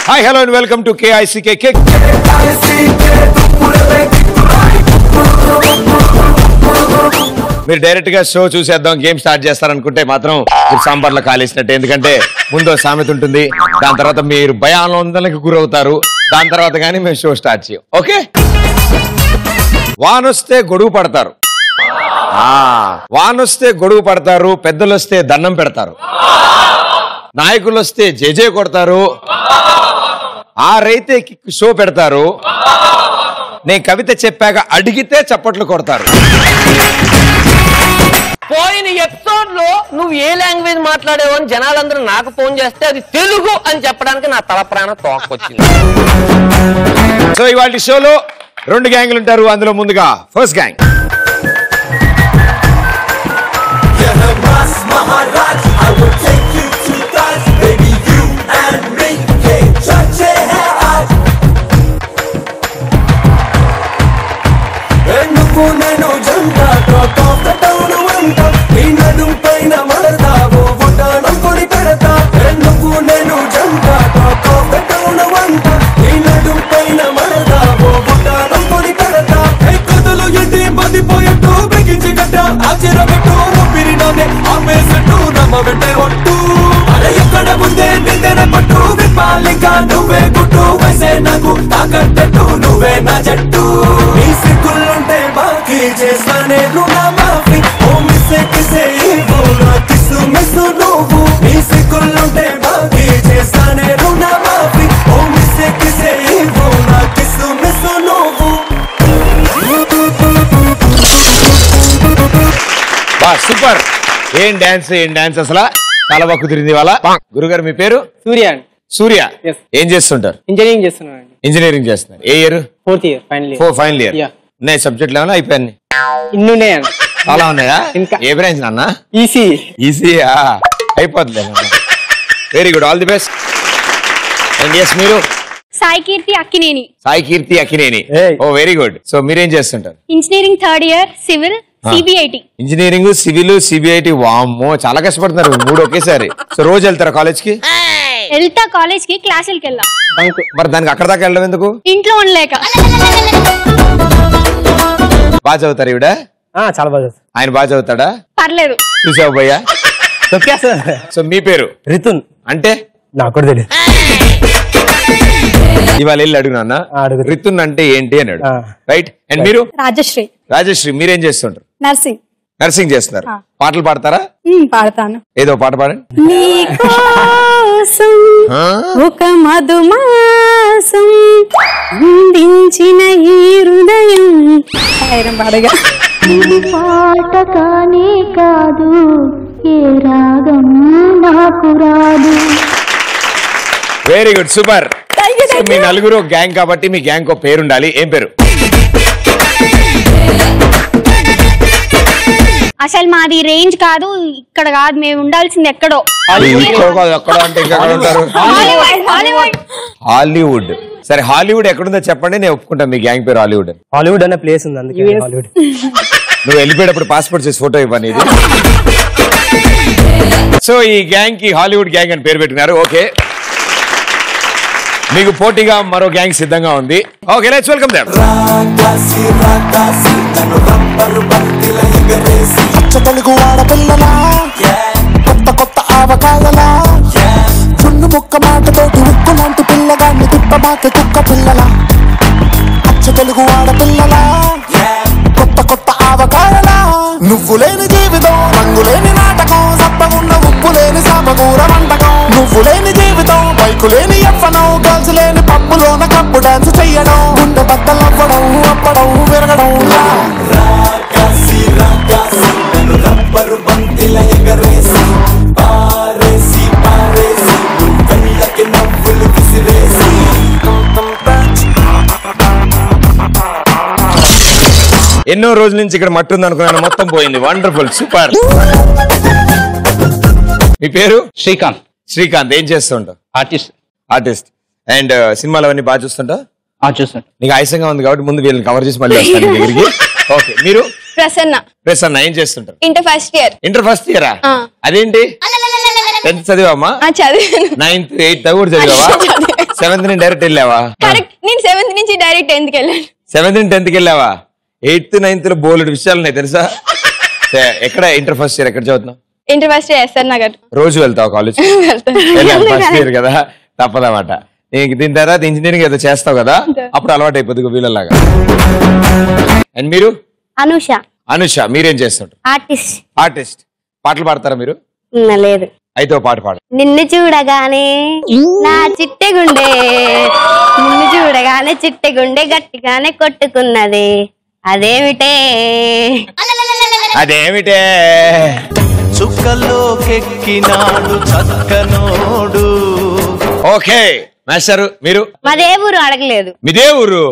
Hi, hello and welcome to KICK Kick. మీరు direct గా show చూసేద్దాం గేమ్ స్టార్ట్ చేస్తారనుకుంటే మాత్రం మీరు సాంబార్లో కాలేసినట్టు. ఎందుకంటే ముందు సామెత ఉంటుంది, దాని తర్వాత మీరు భయాందోళనకు గురవుతారు, దాని తర్వాత కానీ మేము షో స్టార్ట్ చేయం. ఓకే, వానొస్తే గొడుగు పడతారు, వానొస్తే గొడుగు పడతారు, పెద్దలు వస్తే దండం పెడతారు, నాయకులు వస్తే జేజే కొడతారు, ఆరైతే షో పెడతారు, నేను కవిత చెప్పాక అడిగితే చప్పట్లు కొడతారు. పోయిన ఎపిసోడ్ లో నువ్వు ఏ లాంగ్వేజ్ మాట్లాడేవో అని జనాలందరూ నాకు ఫోన్ చేస్తే అది తెలుగు అని చెప్పడానికి నా తల ప్రాణం తోకొచ్చింది. సో ఇవాళ షోలో 2 గ్యాంగ్లు ఉంటారు. అందులో ముందుగా ఫస్ట్ గ్యాంగ్. నువ్వే గుట్టు వసే నాకు తాకట్టట్టు నువ్వే నా జట్టు నీ సిగ్గులుంటే బాకీ చేస్తానే రుణా మాఫీ ఓ మిస్సే కిసే నా కిస్సు మిస్సు నువ్వు నీ సిగ్గులుంటే బాకీ చేస్తానే రుణా మాఫీ ఓ మిస్సే కిసే నా కిస్సు మిస్సు నువ్వు. సూపర్. ఏం డాన్స్ అసలు చాలా బాగా కుదిరింది ఇవాళ. గురుగారు మీ పేరు? సూర్య. సూర్య. ఏం చేస్తుంటారు? ఇంజనీరింగ్ చేస్తున్నాను. ఇంజనీరింగ్ చేస్తున్నారు. ఏ year? 4th year final year. ఉన్నాయి సబ్జెక్టులు ఏమైనా అయిపోయాయి? ఇన్నున్నాయండి. చాలా ఉన్నాయా? ఇంకా. ఏ బ్రాంచ్ నాన్న? ఈసీయా అయిపోతుంది. Very good, all the best. And yes మీరు? Sai Keerthi Akkineni. Oh very good. So మీరేం చేస్తుంటారు? Engineering 3rd year civil CBIT. Engineering, civil, CBIT. వామ్మో చాలా కష్టపడుతున్నారు 3 ఒకేసారి. సో రోజు వెళ్తారా కాలేజ్ కి? వెళ్తా కాలేజ్ కి, క్లాసులకి వెళ్ళా. మరి దానికి అక్కడ దాకా వెళ్ళడం ఎందుకు? ఇంట్లో ఉండలేక. బాగా చదువుతారు ఈవిడ? చాలా బాగా. ఆయన బాగా చదువుతాడా? పర్లేదు. చూసావు భయ్యా? సో మీ పేరు? రితున్. అంటే నాకు కూడా తెలియదు. ఇవాళ వెళ్ళి అడుగునా రితున్ అంటే ఏంటి అన్నాడు. రైట్. అండ్ మీరు? రాజశ్రీ. మీరేం చేస్తుంటారు? నర్సింగ్ చేస్తున్నారు. పాటలు పాడతారా? పాడతాను. ఏదో పాట పాడండి. నీకోసం ఒక మధుమాసం అందించిన ఈ హృదయం. పాడగా పాట కానే కాదు, ఏ రాగం నాకు రాదు. Very good, super. మీ నలుగురు గ్యాంగ్ కాబట్టి మీ గ్యాంగ్ ఒక పేరు ఉండాలి. ఏం పేరు? అసలు మాది రేంజ్ కాదు, ఇక్కడ కాదు, మేము ఉండాల్సింది ఎక్కడో. హాలీవుడ్. సరే హాలీవుడ్ ఎక్కడుందో చెప్పండి, నేను ఒప్పుకుంటా మీ గ్యాంగ్ పేరు హాలీవుడ్. హాలీవుడ్ అనే ప్లేస్ ఉంది, అందుకే హాలీవుడ్. నువ్వు వెళ్ళిపోయేటప్పుడు పాస్పోర్ట్ చేసి ఫోటో ఇవ్వని ఇది. సో ఈ గ్యాంగ్ కి హాలీవుడ్ గ్యాంగ్ అని పేరు పెట్టినారు. ఓకే, మీకు పోటీగా మరో గ్యాంగ్ సిద్ధంగా ఉంది. Okay, let's welcome them. Telugu ఆడపిల్లలా, కొత్త కొత్త ఆవకాయలా, చున్ను ముక్క మాటతోటి ఉక్కు లాంటి పిల్లగాన్ని తిప్పమాక కుక్క పిల్లలా. అచ్చ తెలుగు ఆడపిల్లలా, కొత్త కొత్త ఆవకాయలా, నువ్వు లేని జీవితం, రంగు లేని నాటకం, సప్పగున్న ఉప్పు లేని సామగూర వంటకం. నువ్వు లేని జీవితం, బైకు లేని ఎవ్వనం, గర్ల్స్ లేని పప్పులోన కప్పు డాన్స్ చెయ్యడం, గుండె బద్దలవ్వడం, అప్పడం, విరగడం. రబ్బరు బంతిల ఎగరేసి పారేసి పారేసి కళ్ళకి నవ్వులు విసిరేసి. ఎన్నో రోజుల నుంచి ఇక్కడ మట్టి ఉంది అనుకున్నాను, మొత్తం పోయింది. Wonderful, super. మీ పేరు? శ్రీకాంత్. ఏం చేస్తుంటావు? ఆర్టిస్ట్. అండ్ సినిమాలు అవన్నీ బాగా చూస్తుంటా? చూస్తాను. నీకు ఆయాసంగా ఉంది కాబట్టి ముందు వీళ్ళని కవర్ చేసి మళ్ళీ వస్తాను దగ్గరికి. ఓకే, మీరు? ప్రసన్న. ఏం చేస్తుంటారు? ఇంటర్ ఫస్ట్ ఇయరా? అదేంటి 10th చదివామా? 9th 8th కూడా చదివావా? 7th నుంచి డైరెక్ట్ వెళ్ళావా? కరెక్ట్. నేను 7th నుంచి డైరెక్ట్ 10th కి వెళ్ళాను. 7th నుంచి 10th కి వెళ్ళావా? 8th 9th లో బోలెడు విషయాలు ఉన్నాయి తెలుసా? ఎక్కడ ఇంటర్ ఫస్ట్ ఇయర్ ఎక్కడ చదువుతున్నావు? Inter first SR Nagar. రోజు వెళ్తావు కాలేజ్? ఫస్ట్ ఇయర్ కదా, తప్పదన్నమాట. దీని తర్వాత ఇంజనీరింగ్ ఏదో చేస్తావు కదా, అప్పుడు అలవాటు అయిపోతుంది వీళ్ళలాగా. అండ్ మీరు? అనుష. అనుష, మీరేం చేస్తుంటారు? ఆర్టిస్ట్. పాటలు పాడతారా మీరు? లేదు. అయితే ఓ పాట పాడు. నిన్ను చూడగానే నా చిట్టె గుండె, నిన్ను చూడగానే చిట్టె గుండె గట్టిగానే కొట్టుకున్నది, అదేమిటే అదేమిటే చుక్కలోకెక్కినాడు చక్కనోడు. ఓకే మాస్టర్, మీరు? మాదే ఊరు అడగలేదు. మీదే ఊరు?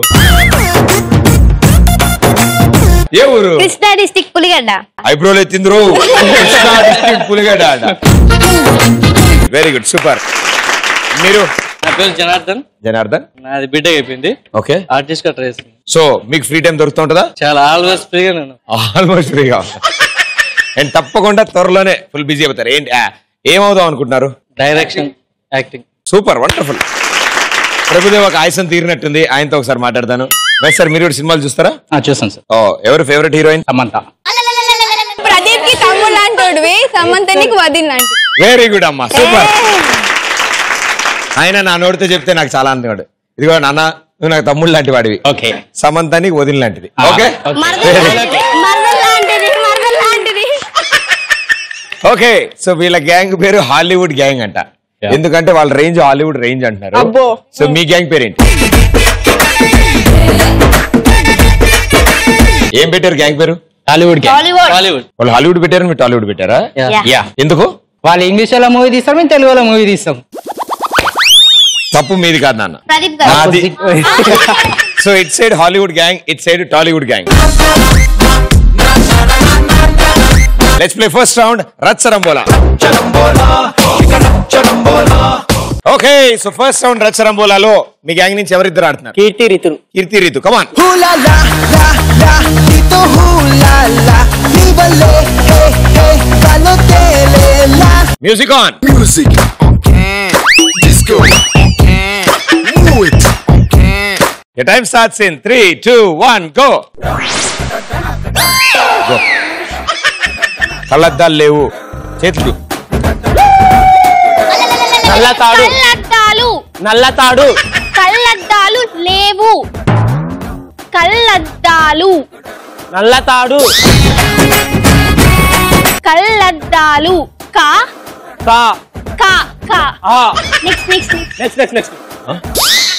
ఏ ఊరు? కృష్ణా డిస్ట్రిక్ట్ పులిగడ్డ. ఐబ్రోలు ఎత్తింద్రు. కృష్ణా డిస్ట్రిక్ట్ పులిగడ్డ అంట. Very good, super. మీరు? నా పేరు జనార్దన్. జనార్దన్, నాది బీటెక్ అయిపోయింది. ఓకే. ఆర్టిస్ట్ గా ట్రై చేస్తాను. సో మీకు ఫ్రీ టైం దొరుకుతుంటదా? చాలా ఆల్వేస్ ఫ్రీగా నేను. ఆల్మోస్ట్ ఫ్రీగా. అండ్ తప్పకుండా త్వరలోనే ఫుల్ బిజీ అవుతారు. ఏంటి ఏమవుదాం అనుకుంటున్నారు? Direction, acting. Super, wonderful. Prabhudev ఒక ఆయుసం తీరినట్టుంది, ఆయనతో ఒకసారి మాట్లాడతాను. సార్ మీరు కూడా సినిమాలు చూస్తారా? చూస్తాను సార్. ఎవరు ఫేవరెట్ హీరోయిన్? సమంత. ప్రదీప్ కి తమ్ముడు లాంటి, సమంత నీకు వదిన లాంటి. వెరీ గుడ్ అమ్మా, సూపర్. ఆయన నా నోటితో చెప్తే నాకు చాలా ఆనందం. ఇదిగో నాన్న, నువ్వు నాకు తమ్ముడు లాంటి వాడివి. ఓకే. సమంత నీకు వదిన లాంటిది. Okay okay. సో వీళ్ళ గ్యాంగ్ పేరు హాలీవుడ్ గ్యాంగ్ అంట. ఎందుకంటే వాళ్ళ రేంజ్ హాలీవుడ్ రేంజ్ అంటున్నారు. సో మీ గ్యాంగ్ పేరేంటి? ఏం పెట్టారు గ్యాంగ్ పేరు? హాలీవుడ్. వాళ్ళు హాలీవుడ్ పెట్టారు, మీరు టాలీవుడ్ పెట్టారా? యా. ఎందుకు? వాళ్ళు ఇంగ్లీష్ లో మూవీ తీస్తారు, మేము తెలుగులో మూవీ తీస్తాం. తప్పు మీది కాదు నాన్న, నాది. So it side Hollywood gang, it side Tollywood gang. Let's play first round రచ్చరంబోలా. ఓకే, సో ఫస్ట్ రౌండ్ రచ్చరంబోలాలో మీ గ్యాంగ్ నుంచి ఎవరిద్దరు ఆడుతున్నారు? Keerthi Ritu. Keerthi Ritu, come on. Music on. Your time starts in 3, 2, 1, go. Go. కళ్ళద్దాలు లేవు, చేతులు. నల్లతాడు. నల్లతాడు. కళ్ళద్దాలు లేవు. కళ్ళద్దాలు. నల్లతాడు. కళ్ళద్దాలు. కా కా కా కా. ఆ. Next next next next next.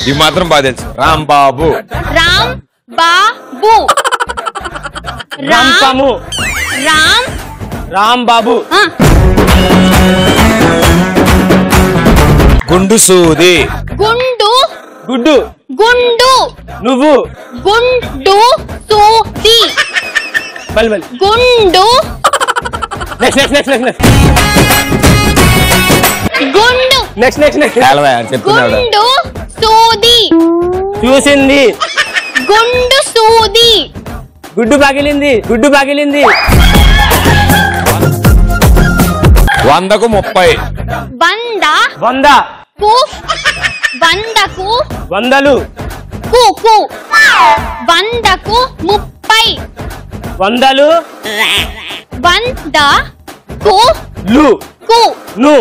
ఇవి మాత్రం బాగా తెలుసు. రాంబాబు. రామ్ బాబు. రంపము. రామ్ రాంబాబు. గుండు సూది. గుండు. గుడ్డు. గుండు. నువ్వు. గుండు సూది. బలి బలి. గుండు. Next next next next next. గుండు. Next next next. చెప్తున్నాడు. గుండు సూది. చూసింది. గుండు సూది. గుడ్డు పగిలింది. గుడ్డు పగిలింది. 100కు 30. వంద. 100. కు. వందకు. వందలు. కు కు. వందకు 30. వందలు. వంద కు. లు. కు. ను.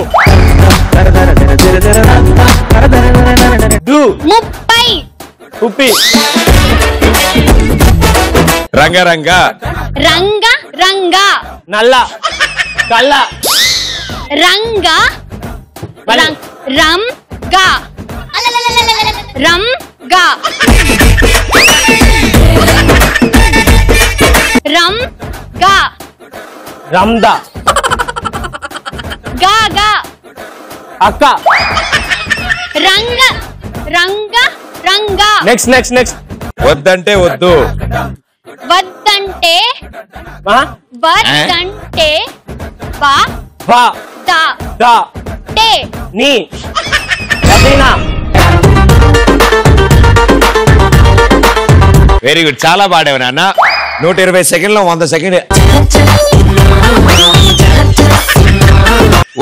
డు. 30. ఉప్పి. రంగరంగ. రంగ రంగ. నల్ల. కళ్ళ. రంగ. రం గ. రం గ. రం గ. రంద. గ గ. అక్క. రంగ రంగ రంగ. Next next next. వద్దంటే వద్దు. వద్దంటే. వద్దంటే. బా. బా. దా. దా. టే. నీ. రచన. వెరీ గుడ్, చాలా పాడావు నాన్న. 120 సెకండ్లో 100 సెకండ్.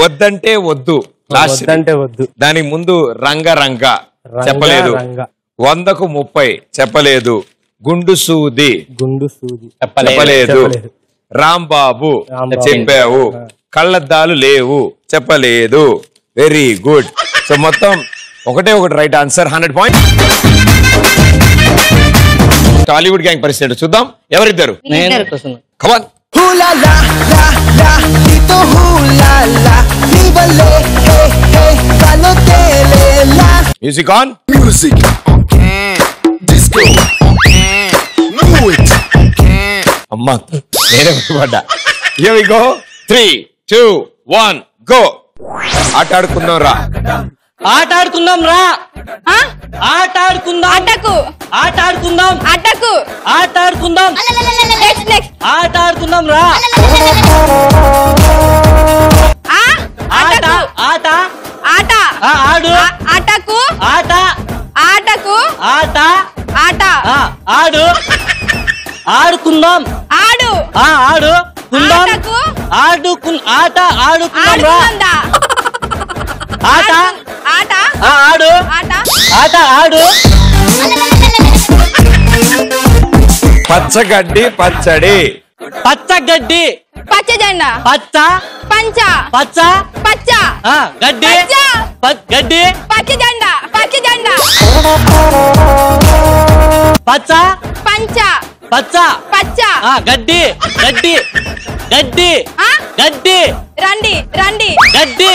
వద్దంటే వద్దు. వద్దంటే వద్దు. దానికి ముందు రంగ రంగ. చెప్పలేదు. 100కు 30 చెప్పలేదు. గుండు సూది చెప్పలేదు. రాంబాబు చెప్పావు. కళ్ళద్దాలు లేవు చెప్పలేదు. Very good. సో మొత్తం ఒకటే ఒకటి right answer. 100 points. Tollywood gang పరిస్థితి చూద్దాం. ఎవరిద్దరు? కమాన్. Music on. అమ్మా నేనే పడ్డా. Here we go. 3, 2, 1 go. ఆటాడుకుందాం రా. ఆటాడుకుందాం రా. ఆటాడుకుందాం. అటకు ఆటాడుకుందాం. అటకు ఆటాడుకుందాం. నెక్స్ట్ ఆటాడుకుందాం రా. ఆట ఆట ఆట ఆడు. అటకు ఆట ఆటకు ఆట ఆట ఆడు. ఆడుకుందాం. ఆడు ఆడు కుందాం. ఆటకు ఆట ఆడుకుందాం రా. ఆట ఆట ఆడు. ఆట ఆట ఆడు. పచ్చగడ్డి పచ్చడి. పచ్చగడ్డి. పచ్చ జెండా. పచ్చ పంచ పచ్చ పచ్చ గడ్డి. గడ్డి. పచ్చ జెండా. పచ్చ జెండా. పచ్చ పంచ పచ్చ పచ్చ గడ్డి. గడ్డి. గడ్డి. గడ్డి. రండి రండి. గడ్డి.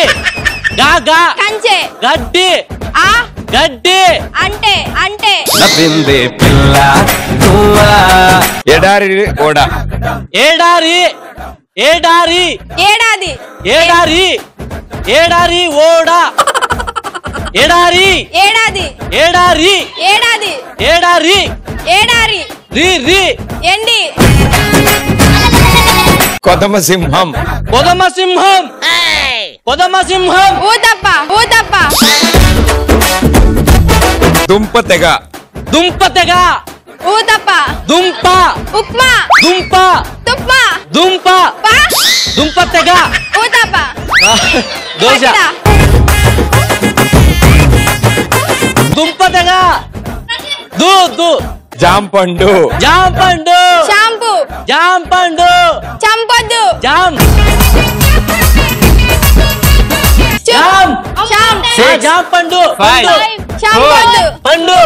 గాగా. కంచె. గడ్డి. ఆ గడ్డి. అంటే అంటే ఎడారి ఓడ. ఏడారి. ఏడారి. ఏడాది. ఏడారి. ఏడారి ఓడ. ఏడారి. ఏడాది. ఏడారి. ఏడాది. ఏడారి. ఏడారి. రి రి. ఎండి. కొదమ సింహం. కొదమ సింహం. కొదమ సింహం. ఊతప్ప ఊతప్ప. దుంప తెగ. దుంప తెగ. ఊతప్ప. దుంప. ఉప్మా. దుంప. తుప్ప. దుంప. పా. దుంప తెగ. ఊతప్ప. దోశ. పచ్చ. దుంప తెగ. దు దు. జాంపండు. జాంపండు. షాంపూ. జాంపండు. చంపొద్దు. జామ్. జామ్. జామ్. జాంపండు. చంపొద్దు. పండు.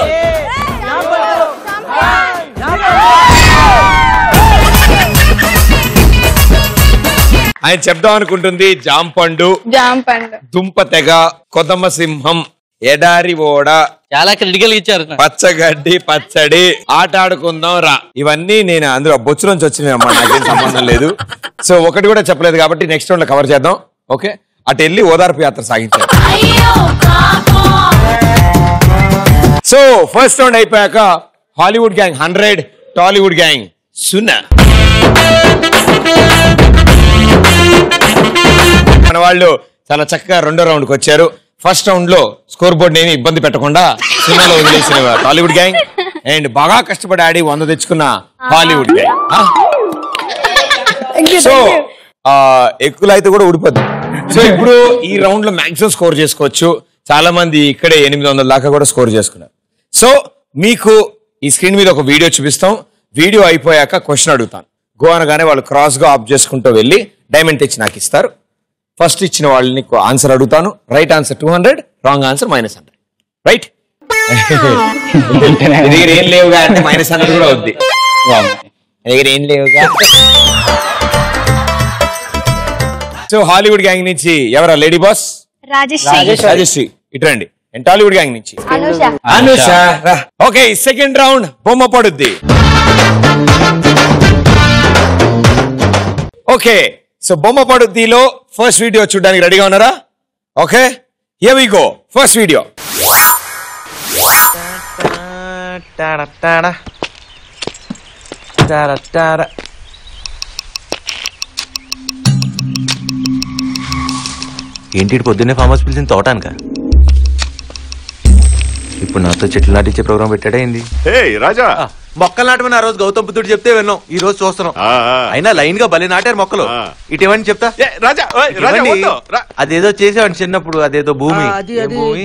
ఆయన చెప్దాం అనుకుంటుంది జాంపండు, జాంపండు, దుంప తెగ, కొదమ సింహం, ఎడారి ఓడ, చాలా క్రిటికల్ ఇచ్చారు. పచ్చగడ్డి పచ్చడి, ఆట ఆడుకుందాం రా. ఇవన్నీ నేను అందులో బొచ్చు నుంచి వచ్చినాయి అమ్మా, నాకేం సంబంధం లేదు. సో ఒకటి కూడా చెప్పలేదు కాబట్టి నెక్స్ట్ రౌండ్ లో కవర్ చేద్దాం. ఓకే, అటు వెళ్ళి ఓదార్పు యాత్ర సాగించారు. సో ఫస్ట్ రౌండ్ అయిపోయాక హాలీవుడ్ గ్యాంగ్ 100, టాలీవుడ్ గ్యాంగ్ 0. మన వాళ్ళు చాలా చక్కగా రెండో రౌండ్ కి వచ్చారు. ఫస్ట్ రౌండ్ లో స్కోర్ బోర్డ్ ఏమి ఇబ్బంది పెట్టకుండా 0లో వదిలేసిన టాలీవుడ్ గ్యాంగ్ అండ్ బాగా కష్టపడి ఆడి 100 తెచ్చుకున్న హాలీవుడ్ గ్యాంగ్. సో ఎక్కువ అయితే కూడా ఊడిపోద్ది. సో ఇప్పుడు ఈ రౌండ్ లో మాక్సిమం స్కోర్ చేసుకోవచ్చు. చాలా మంది ఇక్కడే 800 దాకా కూడా స్కోర్ చేసుకున్నారు. సో మీకు ఈ స్క్రీన్ మీద ఒక వీడియో చూపిస్తాం. వీడియో అయిపోయాక క్వశ్చన్ అడుగుతాను. గో అనగానే వాళ్ళు క్రాస్ గా ఆఫ్ చేసుకుంటూ వెళ్ళి డైమండ్ తెచ్చి నాకు ఇస్తారు. ఫస్ట్ ఇచ్చిన వాళ్ళని ఆన్సర్ అడుగుతాను. Right answer 200, wrong answer -100. Right? దగ్గర ఏం లేవుగా అంటే -100 కూడా అవుద్ది. దగ్గర ఏం లేవుగా. సో హాలీవుడ్ గ్యాంగ్ నుంచి ఎవరా లేడీ బాస్? రాజశ్రీ. ఇటు రండి. టాలీవుడ్ గ్యాంగ్ నుంచి అనుష. ఓకే, సెకండ్ రౌండ్ బొమ్మ పడుద్ది. ఓకే, సో బొమ్మ పడుద్దిలో ఫస్ట్ వీడియో చూడడానికి రెడీగా ఉన్నారా? Okay, here we go. First video. ఏంటి పొద్దున్నే ఫామ్ హౌస్ పిలిచిన తోటానుక? ఇప్పుడు నాతో చెట్లు నాటించే ప్రోగ్రామ్ పెట్టాడే ఏంది? రాజా మొక్కలు నాటమని ఆ రోజు గౌతమ్ బుద్ధుడు చెప్తే విన్నాం, ఈ రోజు చూస్తున్నాం. అయినా లైన్ గా భలే నాటారు మొక్కలు. ఇటేమని చెప్తా రాజా అదేదో చేసేవాడిని చిన్నప్పుడు, అదేదో భూమి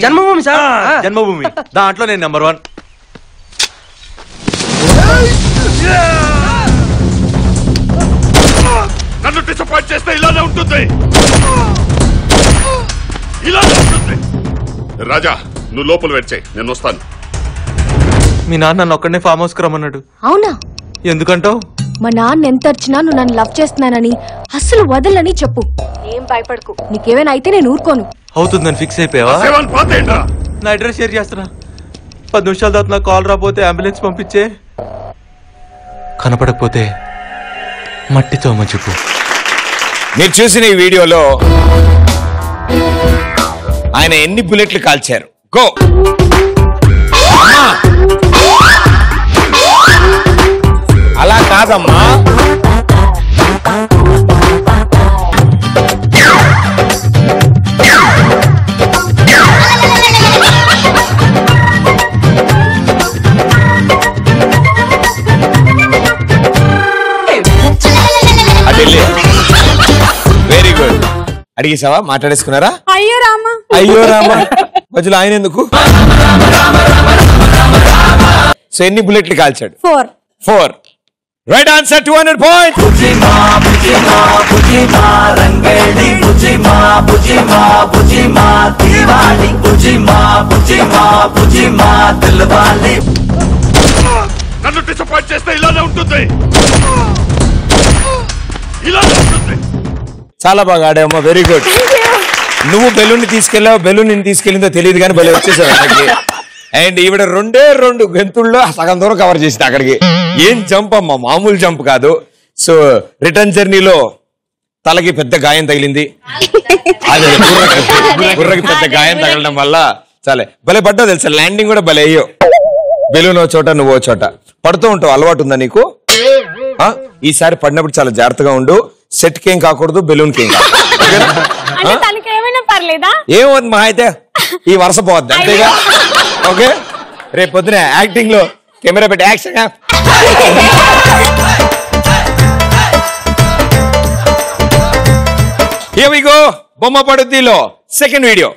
జన్మభూమి సార్. జన్మభూమి, దాంట్లో నేను నెంబర్ 1. నన్ను డిసప్పాయింట్ చేస్తే ఇలానే ఉంటుంది. రాజా నువ్వు లోపల వెయిట్ చేయి, నేను వస్తాను. మీ నాన్న నన్ను ఒక్కడనే ఫామ్ హౌస్ కి రమ్మన్నాడు. అవునా? ఎందుకంటావు? మా నాన్న ఎంత అర్చినా నువ్వు నన్ను లవ్ చేస్తున్నానని అస్సలు వదలని చెప్పు. ఏం భయపడకు, నీకేమైనా అయితే నేను ఊరుకోను. అవుతుందని ఫిక్స్ అయిపోయావా? నా అడ్రస్ షేర్ చేస్తున్నా. 10 నిమిషాల తర్వాత నాకు కాల్ రాకపోతే అంబులెన్స్ పంపించే, కనపడకపోతే మట్టితో చెప్పు. మీరు చూసిన ఈ వీడియోలో ఆయన ఎన్ని బుల్లెట్లు కాల్చారు? గో. అలా కాదమ్మా, వెరీ గుడ్. అడిగేసావా? మాట్లాడేసుకున్నారా? అయ్యో రామా, అయ్యో రామా, మధ్యలో ఆయన ఎందుకు? సో ఎన్ని బుల్లెట్లు కాల్చాడు? 4. Right answer, 200 points. నన్ను డిసప్పాయింట్ చేస్తే ఇలానే ఉంటుంది. చాలా బాగా ఆడావమ్మా, వెరీ గుడ్. నువ్వు బెలూన్ తీసుకెళ్ళావు, బెలూన్ నేను తీసుకెళ్ళిందో తెలియదు కానీ బెలూన్ వచ్చేసావు అక్కడికి. అండ్ ఈవిడ 2 గెంతుల్లో సగం దూరం కవర్ చేసింది అక్కడికి. ఏం జంప్ అమ్మా, మామూలు జంప్ కాదు. సో రిటర్న్ జర్నీలో తలకి పెద్ద గాయం తగిలింది. అదే బుర్రకి పెద్ద గాయం తగలడం వల్ల చాలా భలే పడ్డావు తెలుసా. ల్యాండింగ్ కూడా భలే అయ్యో. బెలూన్ ఓ చోట, నువ్వు ఓ చోట పడుతూ ఉంటావు. అలవాటు ఉందా నీకు? ఈసారి పడినప్పుడు చాలా జాగ్రత్తగా ఉండు. సెట్ కేం కాకూడదు, బెలూన్ కేం ఏమవుతుంది మా అయితే ఈ వరుస పోవద్దు అంతేగా. ఓకే, రేపు పొద్దున యాక్టింగ్ లో కెమెరా పెట్టి యాక్షన్. Here we go. బొమ్మ పడుద్దిలో సెకండ్ వీడియో.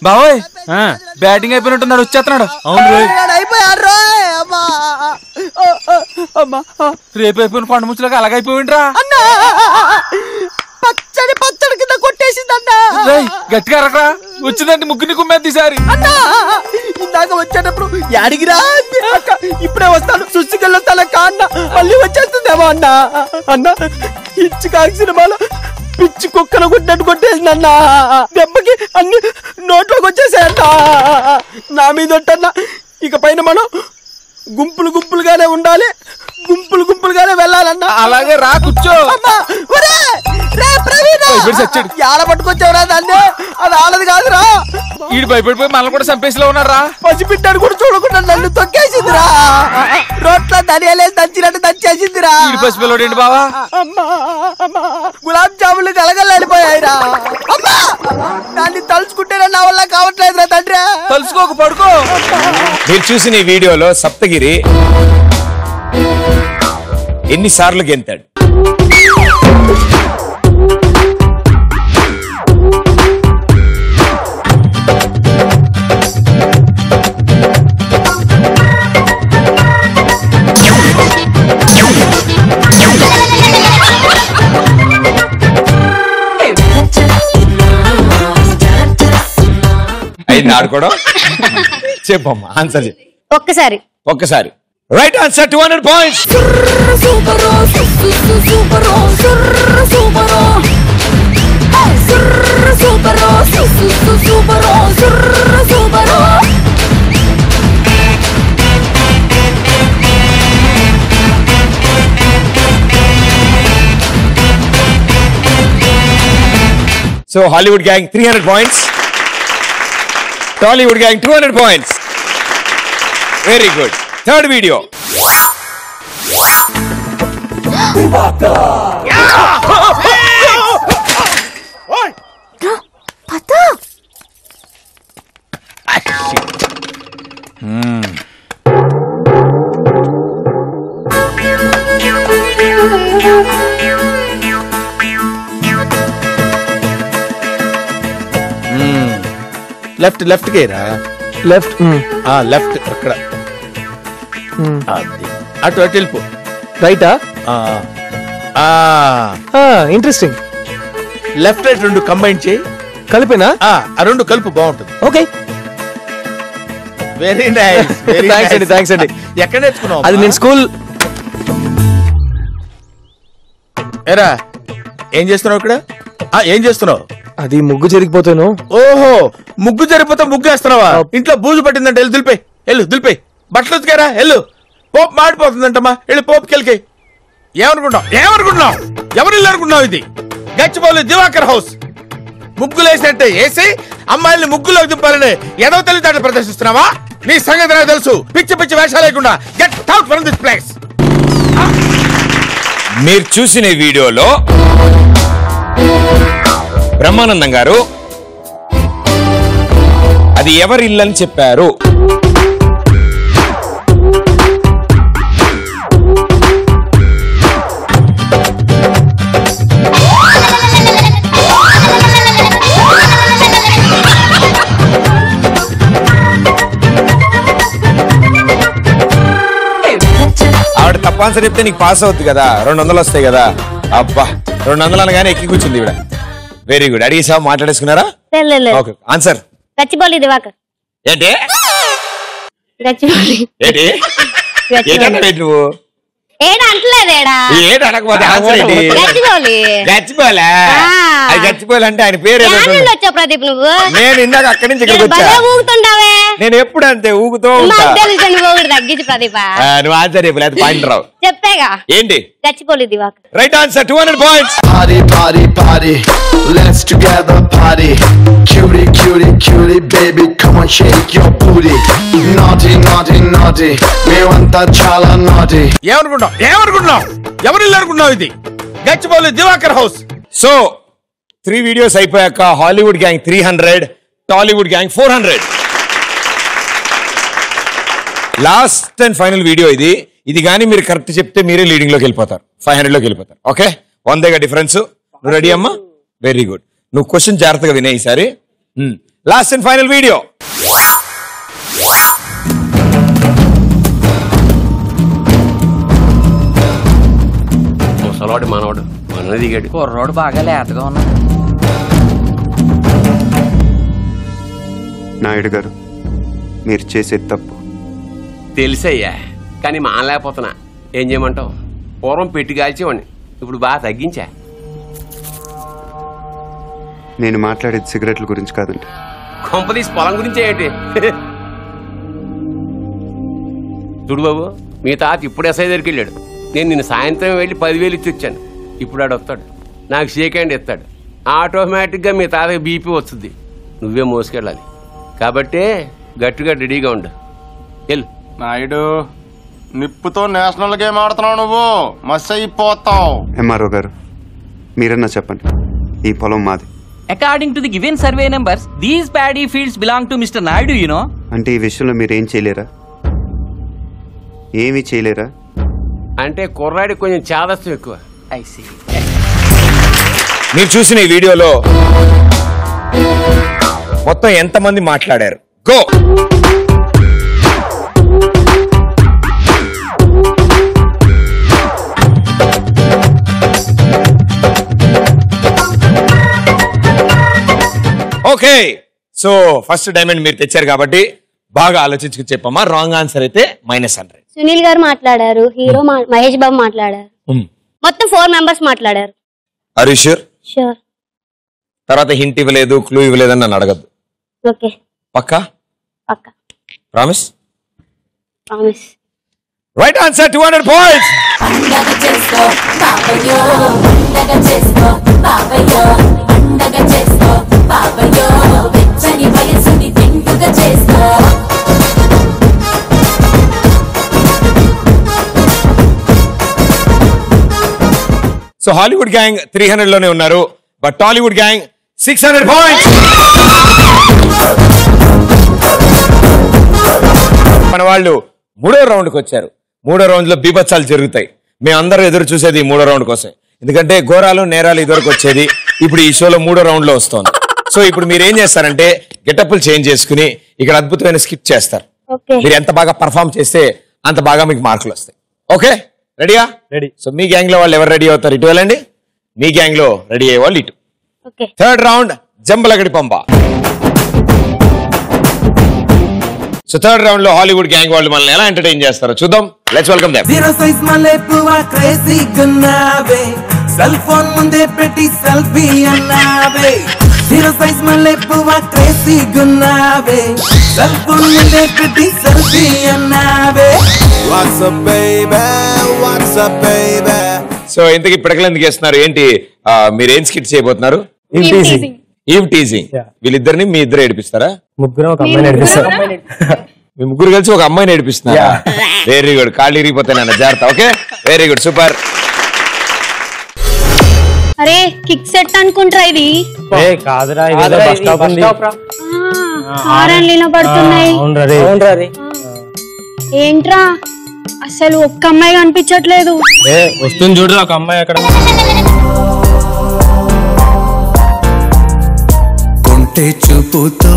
బావోయ్ బ్యాటింగ్ అయిపోయినట్టున్నాడు, వచ్చేస్తున్నాడు. అవును రేపు అయిపోయిన పండు ముచ్చులకు అలాగైపోయిండ్రా. పచ్చడి పచ్చడి కింద కొట్టేసిందన్నా. గట్టిగా అరకరా, వచ్చిందంటే ముగ్గురిని కుమ్మేది ఈసారి. ఇందాక వచ్చేటప్పుడు యాడిగిరా అక్క, ఇప్పుడే వస్తాను సుసికెళ్ళొస్తానక్క అన్న, మళ్ళీ వచ్చేస్తుందేమో అన్న. అన్న పిచ్చి కాకి సినిమాలో పిచ్చి కుక్కను కొట్టినట్టు కొట్టేసిందన్నా. దెబ్బకి అన్ని నోట్లోకి వచ్చేసాయన్న. నా మీద ఒట్టన్నా, ఇక పైన మనం గుంపులు గుంపులుగానే ఉండాలి, గుంపులు గుంపులుగానే వెళ్ళాలన్నా. అలాగే రా, కూర్చో. యాడ పట్టుకొచ్చావురా దాన్ని? అది ఆడది కాదురా. ఈడు భయపడిపోయి మనల్ని కూడా చంపేసిలో ఉన్నారా. పసిపిట్టాడు కూడా చూడకుండా నన్ను తొక్కేసిందిరా. రోట్లో ధనియాలేసి దంచినట్టు దంచేసిందిరా. ఈడు పసిపిల్లోడు ఏంటి బావా? గులాబ్ జాములు గలగలడిపోయాయిరా. అమ్మా, దాన్ని తలుచుకుంటే నా వల్ల కావట్లేదురా తండ్రి. తలుచుకోక పడుకో. మీరు చూసిన ఈ వీడియోలో సప్తగిరి ఎన్నిసార్లు గెంతాడు? అయింది ఆడుకోవడం. చెప్పమ్మా ఆన్సర్ చెప్పు. ఒక్కసారి right answer, 200 points. So Hollywood gang 300 points, Tollywood gang 200 points. Very good. Third video. Left left గేరా లెఫ్ట్ లెఫ్ట్ అక్కడ అది. అటు అటు వెళ్ళిపో రైటా ఇంట్రెస్టింగ్ లెఫ్ట్ రైట్ రెండు కంబైన్ చేయి కలిపినా ఆ రెండు కలుపు బాగుంటుంది ఓకే వెరీ నైస్ థ్యాంక్స్ అండి ఎక్కడ నేర్చుకున్నావు అది నేను స్కూల్ ఏరా ఏం చేస్తున్నావు ఇక్కడ ఏం చేస్తున్నావు అది ముగ్గు జరిగిపోతాను ఓహో ముగ్గు జరిగిపోతే ముగ్గు వేస్తున్నావా ఇంట్లో బూజు పట్టిందంటే వెళ్ళి దులిపే బట్టలు ఉతికారా వెళ్ళు పోపు మాడిపోతుందంటమ్మా వెళ్ళి పోపుకి వెళ్ళి ఏమనుకుంటున్నావు ఎవరు ఇల్లు అనుకుంటున్నావు ఇది గచ్చిబౌలి దివాకర్ హౌస్ ముగ్గులు వేసినట్టే వేసి అమ్మాయిల్ని ముగ్గులోకి దింపాలని ఎడవ తెలివితేటలు ప్రదర్శిస్తున్నావా నీ సంగతి నాకు తెలుసు పిచ్చి పిచ్చి వేషాలు లేకుండా get out from this place. మీరు చూసిన వీడియోలో బ్రహ్మానందం గారు అది ఎవరి ఇల్లు అని చెప్పారు. ఆవిడ తప్పనిసరి చెప్తే నీకు పాస్ అవుతుంది కదా, 200 వస్తాయి కదా. అబ్బా 200 అనగానే ఎక్కి కూర్చుంది ఇవిడ. Very good. అడిగేసావు, మాట్లాడేసుకున్నారా? Okay answer. గచ్చిబౌలి దివాకర్. ఏంటి గచ్చిబౌలి ఏంటి ఏంటంటే నువ్వు ఏడా అంటలేదేడా ఏంటి అనకపోతే ఆన్సర్ ఏంటి? గచ్చిబౌలి. గచ్చిబౌలా? అది గచ్చిబౌలి అంటే ఆయన పేరు ఏదో. వచ్చావు ప్రదీప్ నువ్వు? నేను ఇందాక అక్కడి నుంచి ఇక్కడికి వచ్చా. ఊగుతుంటావే. నేను ఎప్పుడు అంతే ఊగుతూ ఉంటా. తగ్గించి ప్రదీప్ నువ్వు ఆన్సర్ చెప్పు, లేదు పాయింట్ రావు. చెప్పేగా ఏంటి? Gachibowli Diwakar. Right answer. 200 points. Party, party, party. Let's together party. Cutie, cutie, cutie, baby, come on, shake your booty. Naughty, naughty, naughty. మేమంతా చాలా naughty. ఏమనుకుంటున్నావు ఎవరు ఇల్లు అనుకుంటున్నావు ఇది Gachibowli Divakar house. So 3 videos అయిపోయాక Hollywood gang 300, Tollywood gang 400. Last and final video ఇది. ఇది కానీ మీరు కరెక్ట్ చెప్తే మీరే లీడింగ్ లోకి వెళ్ళిపోతారు, 500 లోకి వెళ్ళిపోతారు. ఓకే 100గా డిఫరెన్స్. నువ్వు రెడీ అమ్మా? Very good. నువ్వు క్వశ్చన్ జాగ్రత్తగా వినే ఈసారి. Last and final video. ముసలోడు మనోడు మన దిగాడు. కుర్రోడు బాగా లేతగా ఉన్నాడు. నాయుడు గారు, మీరు చేసేది తప్పు తెలుసయ్యా, కానీ మానలేకపోతున్నా. ఏం చేయమంటావు? పూర్వం పెట్టి కాల్చేవాడిని, ఇప్పుడు బాగా తగ్గించా. నేను మాట్లాడేది సిగరెట్ల గురించి కాదండి. కొంపదీసి పొలం గురించే ఏంటి? చూడు బాబు, మీ తాత ఇప్పుడు ఎస్ఐ దగ్గరికి వెళ్ళాడు. నేను నిన్న సాయంత్రం వెళ్ళి 10,000 ఇచ్చి వచ్చాను. ఇప్పుడు ఆడు వస్తాడు, నాకు షేక్ హ్యాండ్ ఇస్తాడు. ఆటోమేటిక్గా మీ తాతకి బీపీ వస్తుంది. నువ్వే మోసుకెళ్ళాలి. కాబట్టే గట్టిగా రెడీగా ఉండు. వెళ్ళు. నాయుడు, నిప్పుతో నేషనల్ గేమ్ ఆడుతున్నావు, నువ్వు మస్ అయిపోతావు. ఎంఆర్ఓ గారు, మీరన్నా చెప్పండి, ఈ పొలం మాది. According to the given survey numbers, these paddy fields belong to Mr. Naidu, you know. అంటే ఈ విషయంలో మీరేం చేయలేరా? ఏమీ చేయలేరా? అంటే కుర్రాడి కొంచెం చాదస్తం ఎక్కువ. I see. మీరు చూసిన ఈ వీడియోలో మొత్తం ఎంతమంది మాట్లాడారు? Go. Okay, so first diamond మీరు తెచ్చారు కాబట్టి బాగా ఆలోచించుకు చెప్పమ్మా. రాంగ్ ఆన్సర్ అయితే -100. సునీల్ గారు మాట్లాడారు, హీరో మహేష్ బాబు మాట్లాడారు, మొత్తం 4 మెంబర్స్ మాట్లాడారు. Are you sure? షూర్. తర్వాత హింట్ ఇవ్వలేదు, క్లూ ఇవ్వలేదు అని నన్ను అడగద్దు. ఓకే పక్కా? పక్కా. Promise? Promise. Right answer. 200 points. So Hollywood gang 300 లోనే ఉన్నారు, బట్ టాలీవుడ్ గ్యాంగ్ 600 points. మన వాళ్ళు 3వ రౌండ్కి వచ్చారు. 3వ రౌండ్ లో బీభత్సాలు జరుగుతాయి. మేమందరూ ఎదురు చూసేది 3వ రౌండ్ కోసం. ఎందుకంటే ఘోరాలు నేరాలు ఇదివరకు వచ్చేది, ఇప్పుడు ఈ షోలో 3వ రౌండ్ లో వస్తోంది. సో ఇప్పుడు మీరు ఏం చేస్తారంటే గెటప్లు చేంజ్ చేసుకుని ఇక్కడ అద్భుతమైన స్కిట్ చేస్తారు. మీరు ఎంత బాగా పర్ఫామ్ చేస్తే అంత బాగా మీకు మార్కులు వస్తాయి. ఓకే, రెడీయా? రెడీ. సో మీ గ్యాంగ్ లో వాళ్ళు ఎవరు రెడీ అవుతారు? ఇటు వెళ్ళండి. మీ గ్యాంగ్ లో రెడీ అయ్యే వాళ్ళు ఇటు. థర్డ్ రౌండ్ జంబలగడి పంప. సో థర్డ్ రౌండ్ లో హాలీవుడ్ గ్యాంగ్ వాళ్ళు మనల్ని ఎలా ఎంటర్టైన్ చేస్తారో చూద్దాం. Let's welcome them. Zero size మల్లె పువ్వా క్రేజీ గన్నావే, సెల్ ఫోన్ ముందే పెట్టి సెల్ఫీ అన్నావే. జీరో సైజ్ మల్లె పువ్వా క్రేజీ గన్నావే, సెల్ ఫోన్ ముందే పెట్టి సెల్ఫీ అన్నావే. WhatsApp baby, WhatsApp baby. So ఇంతకి పిడకలు ఎందుకు వేస్తున్నారు? ఏంటి మీరేం స్కిట్ చేయబోతున్నారు? Eve teasing. వీళ్ళిద్దరిని మీ ఇద్దరు ఏడిపిస్తారా? ముగ్గురు ఒక అమ్మాయిని ఏడిపిస్తారు. మీ ముగ్గురు కలిసి ఒక అమ్మాయిని ఏడిపిస్తున్నారా? Very good. కాళ్ళు ఇరిగిపోతాయి నాన్న, జాగ్రత్త. Okay, very good, super. అరే కిక్ సెట్ అనుకుంటారా ఇది? కాదురా, హారన్లు పడుతున్నాయి. ఏంట్రా అసలు ఒక్క అమ్మాయి కనిపించట్లేదు. వస్తుంది చూడరా ఒక అమ్మాయి అక్కడ. కొంటే చూపుతో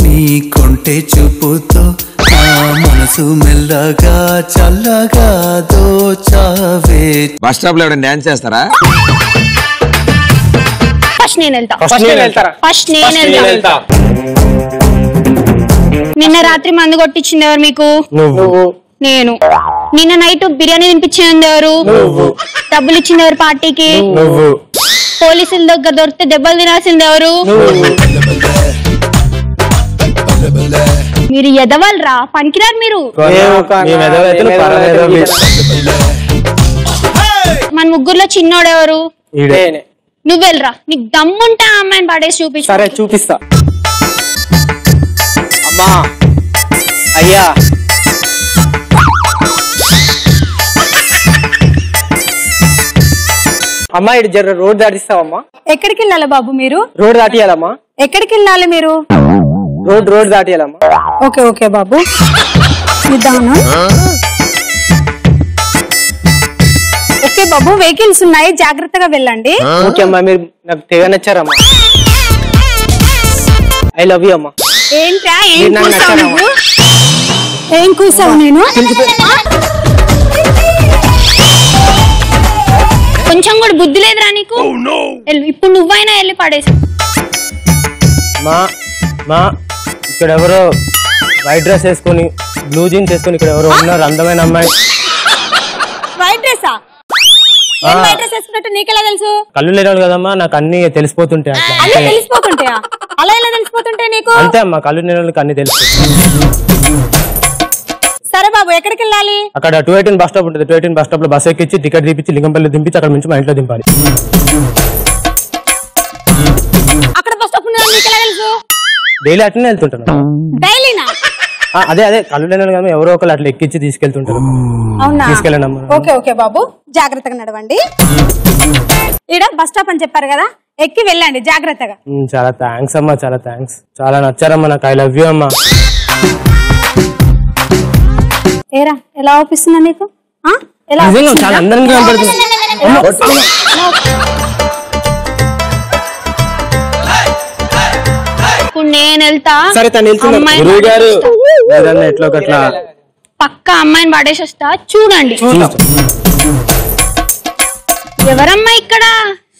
నీ కొంటే చూపుతో నా మనసు మెల్లగా చల్లగా దోచావే. బస్ స్టాప్ లో ఎవరైనా డాన్స్ చేస్తారా? ఫస్ట్ నేను వెళ్తా. నిన్న రాత్రి మందు కొట్టించింది ఎవరు మీకు? నేను. నిన్న నైట్ బిర్యానీ తినిపించింది ఎవరు? డబ్బులు ఇచ్చింది ఎవరు పార్టీకి? పోలీసుల దగ్గర దొరికితే దెబ్బలు తినాల్సింది ఎవరు? మీరు ఎదవల్రా, పనికిరారు మీరు. మన ముగ్గురులో చిన్నోడు ఎవరు? నువ్వెళ్ళరా, నీకు దమ్ముంటే ఆ అమ్మాయిని పడేసి చూపించు. సరే చూపిస్తా. అమ్మా అయ్యా, అమ్మా ఇటు జర రోడ్ దాటిస్తావమ్మా. ఎక్కడికి వెళ్ళాలి బాబు మీరు? రోడ్ దాటియాలమ్మా. ఎక్కడికి వెళ్ళాలి మీరు? రోడ్ దాటియాలమ్మా. ఓకే ఓకే బాబు, ఇద్దాను. ఓకే బాబు, వెహికల్స్ ఉన్నాయి, జాగ్రత్తగా వెళ్ళండి. ఓకే అమ్మా, మీరు నాకు తెగ నచ్చారమ్మా. ఐ లవ్ యూ అమ్మా. ఏంట్రా ఏం కూసావు? నేను కొంచెం కూడా బుద్ధి లేదురా నీకు. ఇప్పుడు నువ్వైనా వెళ్ళి పడేసి. మా ఇక్కడ ఎవరో వైట్ డ్రెస్ వేసుకొని బ్లూ జీన్స్ వేసుకొని ఇక్కడ ఎవరో ఉన్నారు, అందమైన అమ్మాయి. వైట్ డ్రెస్సా? వైట్ డ్రెస్ వేసుకున్నట్టు నీకెలా తెలుసు? కళ్ళు లేరు కదమ్మా, నాకు అన్ని తెలిసిపోతుంటాయి. అలా తెలిసిపోతుంటాయా? అలా ఎలా తెలిసిపోతుంటాయి నీకు? అంతే అమ్మా, కళ్ళు లేని అన్ని తెలుసు. సరే బాబు, ఎక్కడికి వెళ్ళాలి? అక్కడ 218 బస్ స్టాప్ ఉంటుంది. 218 బస్ స్టాప్ లో బస్ ఎక్కించి టికెట్ తీపిచ్చి లింగంపల్లి దింపించి అక్కడ నుంచి మా ఇంట్లో దింపాలి. అక్కడ బస్ స్టాప్ ఉందా? నీకెలా తెలుసు? డైలీ అట్లనే వెళ్తుంటాను. డైలీనా? అదే కళ్ళు లేని కదా, ఎవరో ఒకరు అట్లా ఎక్కించి తీసుకెళ్తుంటారు. అవునా? తీసుకెళ్ళండి అమ్మా. ఓకే ఓకే బాబు, జాగ్రత్తగా నడవండి. ఈడ బస్ స్టాప్ అని చెప్పారు కదా, ఎక్కి వెళ్ళండి జాగ్రత్తగా. చాలా థ్యాంక్స్ అమ్మా, చాలా థ్యాంక్స్. చాలా నచ్చారమ్మా నాకు. ఐ లవ్ యూ అమ్మా. ఏరా ఎలా అవుపిస్తున్నా నీకు? చాలా అందరికీ కనపడుతుంది. ఇప్పుడు నేను వెళ్తా. సరే తను వెళ్తున్నారు ఎట్లా ఒకట్లా పక్క అమ్మాయిని పడేసి వస్తా, చూడండి. ఎవరమ్మా ఇక్కడ?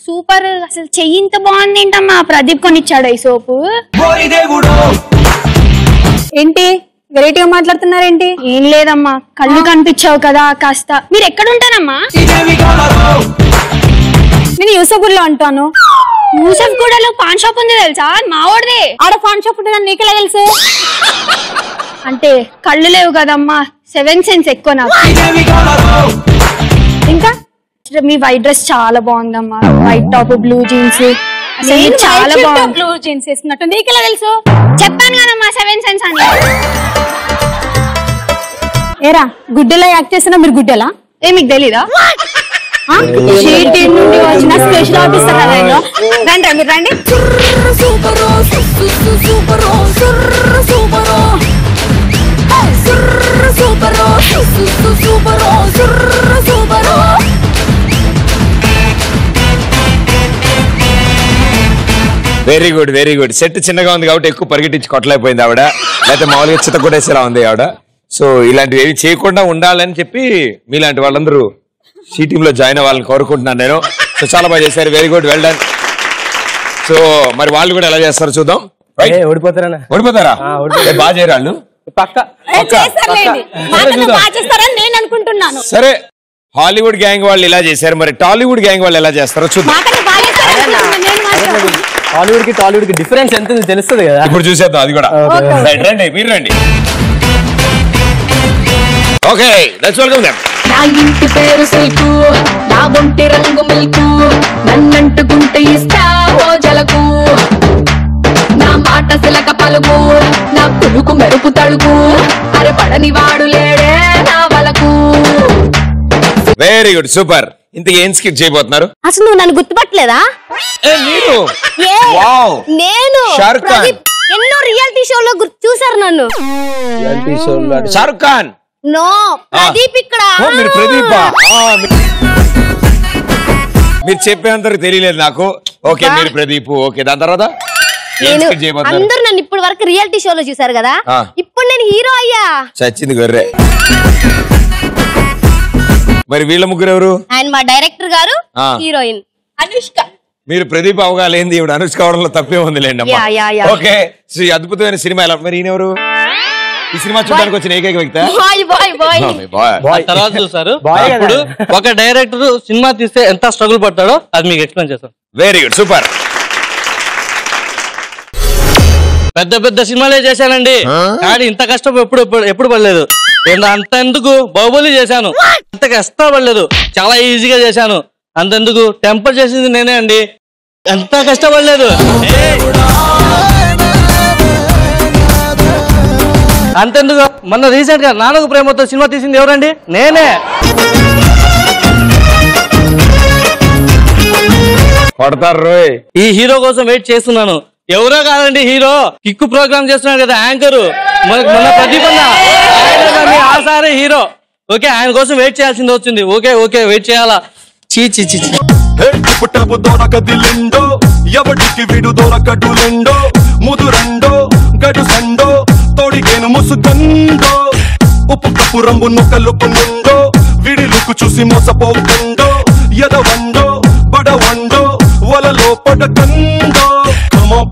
సూపర్, అసలు చెయ్యి ఇంత బాగుంది ఏంటమ్మా? ప్రదీప్ కొనిచ్చాడు ఈ సోపు. ఏంటి వెరైటీగా మాట్లాడుతున్నారేంటి? ఏం లేదమ్మా, కళ్ళు కనిపించావు కదా కాస్త. మీరు ఎక్కడుంటారమ్మా? నేను యూసఫ్గూడలో అంటాను. యూసఫ్గూడలో పాన్ షాప్ ఉంది తెలుసా? మావాడిదే. ఆడ పాన్ షాప్ ఉంటుందని నీకెలా తెలుసు? అంటే కళ్ళు లేవు కదమ్మా, 7 సెన్స్ ఎక్కువ నాకు. ఇంకా మీ వైట్ డ్రెస్ చాలా బాగుందమ్మా. వైట్ టాప్, బ్లూ జీన్స్, చాలా బాగుంది. బ్లూ జీన్స్ వేసుకున్నట్టు నీకెలా తెలుసు? చెప్పాను కదమ్మా 7 సెన్స్ అని. ఏరా గుడ్డెలా యాక్ట్ చేసినా మీరు గుడ్డెలా? మీకు తెలీదా? నుండి వచ్చిన స్పెషల్ ఆఫీసర్ కదా. రండి మీరు రండి. Very good very good. Set చిన్నగా ఉంది కాబట్టి ఎక్కువ పరిగెట్టించి కొట్టలేకపోయింది ఆవిడ, లేకపోతే మామూలుగా చిత్త కొట్టేసేలా ఉంది ఆవిడ. సో ఇలాంటివి ఏవి చేయకుండా ఉండాలని చెప్పి మీలాంటి వాళ్ళందరూ సి టీమ్ లో జాయిన్ అవ్వాలని కోరుకుంటున్నాను నేను. సో చాలా బాగా చేశారు, very good, well done. So మరి వాళ్ళు కూడా ఎలా చేస్తారో చూద్దాం. ఓడిపోతారా? బాగా చేయరు వాళ్ళు. నేను అనుకుంటున్నాను. సరే, హాలీవుడ్ గ్యాంగ్ వాళ్ళు ఇలా చేశారు, మరి టాలీవుడ్ గ్యాంగ్ వాళ్ళు ఎలా చేస్తారో చూద్దాం. హాలీవుడ్ కి టాలీవుడ్ కి డిఫరెన్స్ ఎంత తెలుస్తుంది కదా, ఇప్పుడు చూసేద్దాం అది కూడా. రండి, మీరు రండి. Okay, let's welcome them. నా ఇంటి పేరు సిల్కు, నా ఒంటి రంగు మిల్కు, నన్నంటుకుంటే ఇస్తావో జలకు, నా మాట సిలక పలుకు, నా పులుకు మెరుపు తడుకు, అరే పడని వాడు లేడే నా వలకు. Very good, super. ఇంతకీ ఏం స్కిప్ చేయబోతున్నారు? అసలు నువ్వు నన్ను గుర్తుపట్టలేదా? నేను ఎన్నో రియాలిటీ షోలో చూసారు నన్ను. షారుఖ్ ఖాన్. నో, ప్రదీప్ ఇక్కడ. మీరు ప్రదీప్? మీరు చెప్పేంతవరకు తెలియలేదు నాకు. ఓకే, మీరు ప్రదీప్. ఓకే, దాని తర్వాత అందరూ నన్ను ఇప్పటి వరకు రియాలిటీ షోలో చూసారు కదా, ఇప్పుడు నేను హీరో అయ్యా. చచ్చింది గొర్రె. మరి వీళ్ళ ముగ్గురు ఎవరు? ఆయన మా డైరెక్టర్ గారు, హీరోయిన్ అనుష్క. మీరు ప్రదీప్ అవగాలేంది, ఇప్పుడు అనుష్క అవడంలో తప్పే ఉంది లేండి. ఓకే, అద్భుతమైన సినిమా. ఎలా మరి ఈయనెవరు? ఈ సినిమా చూడడానికి వచ్చిన ఏకైక వ్యక్తి తర్వాత చూసారు. ఇప్పుడు ఒక డైరెక్టర్ సినిమా తీస్తే ఎంత స్ట్రగుల్ పడతాడో అది మీకు ఎక్స్ప్లెయిన్ చేస్తాను. Very good, super. పెద్ద పెద్ద సినిమాలే చేశానండి, కానీ ఇంత కష్టం ఎప్పుడు పడలేదు. అంతెందుకు బాహుబలి చేశాను, అంత కష్టపడలేదు, చాలా ఈజీగా చేశాను. అంతెందుకు టెంపర్ చేసింది నేనే అండి, ఎంత కష్టపడలేదు. అంతెందుకు మొన్న రీసెంట్ గా నాలుగు ప్రేమతో సినిమా తీసింది ఎవరండి? నేనే. ఈ హీరో కోసం వెయిట్ చేస్తున్నాను. ఎవరో కాదండి హీరో, కిక్కు ప్రోగ్రామ్ చేస్తున్నాడు కదా యాంకరు, మొన్న ప్రదీప్ అన్న, ఆసారే హీరో. ఓకే, ఆయన కోసం వెయిట్ చేయాల్సింది వచ్చింది. ఓకే ఓకే, వెయిట్ చేయాలా? చీ చీ చీ. పుట్టపు దొరకదిలిండో, ఎవడికి విడు దొరకడులెండో, ముదురండో గడు సండో, తోడిగేను ముసుగండో, ఉప్పు కప్పు రంగు నొక్కలుపు నుండో, విడిలుకు చూసి మోసపోకండో, ఎదవండో బడవండో, వలలో పడకండో.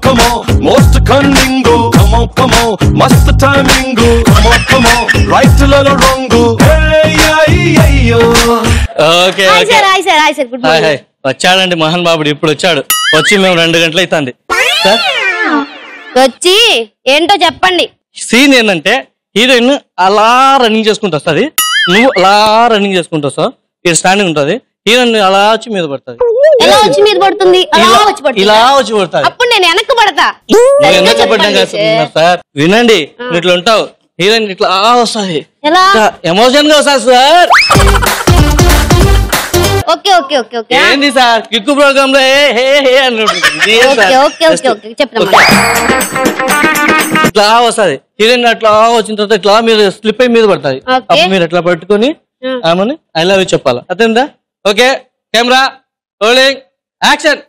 Come on, most cunning, come on, must timing, come on, right to the wrong, hey yo. Okay వచ్చాడండి మోహన్ బాబుడు, ఇప్పుడు వచ్చాడు. వచ్చి మేము 2 గంటలు అవుతుంది. వచ్చి ఏంటో చెప్పండి. సీన్ ఏంటంటే హీరోయిన్ అలా రన్నింగ్ చేసుకుంటూ వస్తుంది, నువ్వు అలా రన్నింగ్ చేసుకుంటూ వస్తావు, ఇది స్టాండింగ్ ఉంటుంది. హీరోయిన్ అలా వచ్చి మీద పడుతుంది. ఎలా వచ్చి మీద పడుతుంది? ఇలా వచ్చి పడుతుంది. అప్పుడు నేను వెనక్కి పడతా. సార్ వినండి, ఇట్లా ఉంటావు, హీరోయిన్ ఇట్లా వస్తుంది, ఎమోషన్ గా వస్తుంది sir. Okay okay okay okay. ఏంది సార్ కిక్కు ప్రోగ్రామ్ లో ఇట్లా వస్తుంది హీరోయిన్, అట్లా వచ్చిన తర్వాత ఇట్లా మీరు స్లిప్ అయి మీద పడుతుంది. అప్పుడు మీరు అట్లా పట్టుకొని ఆమెని ఐ లవ్ యూ చెప్పాలా, అర్థందా? Okay, camera rolling, action.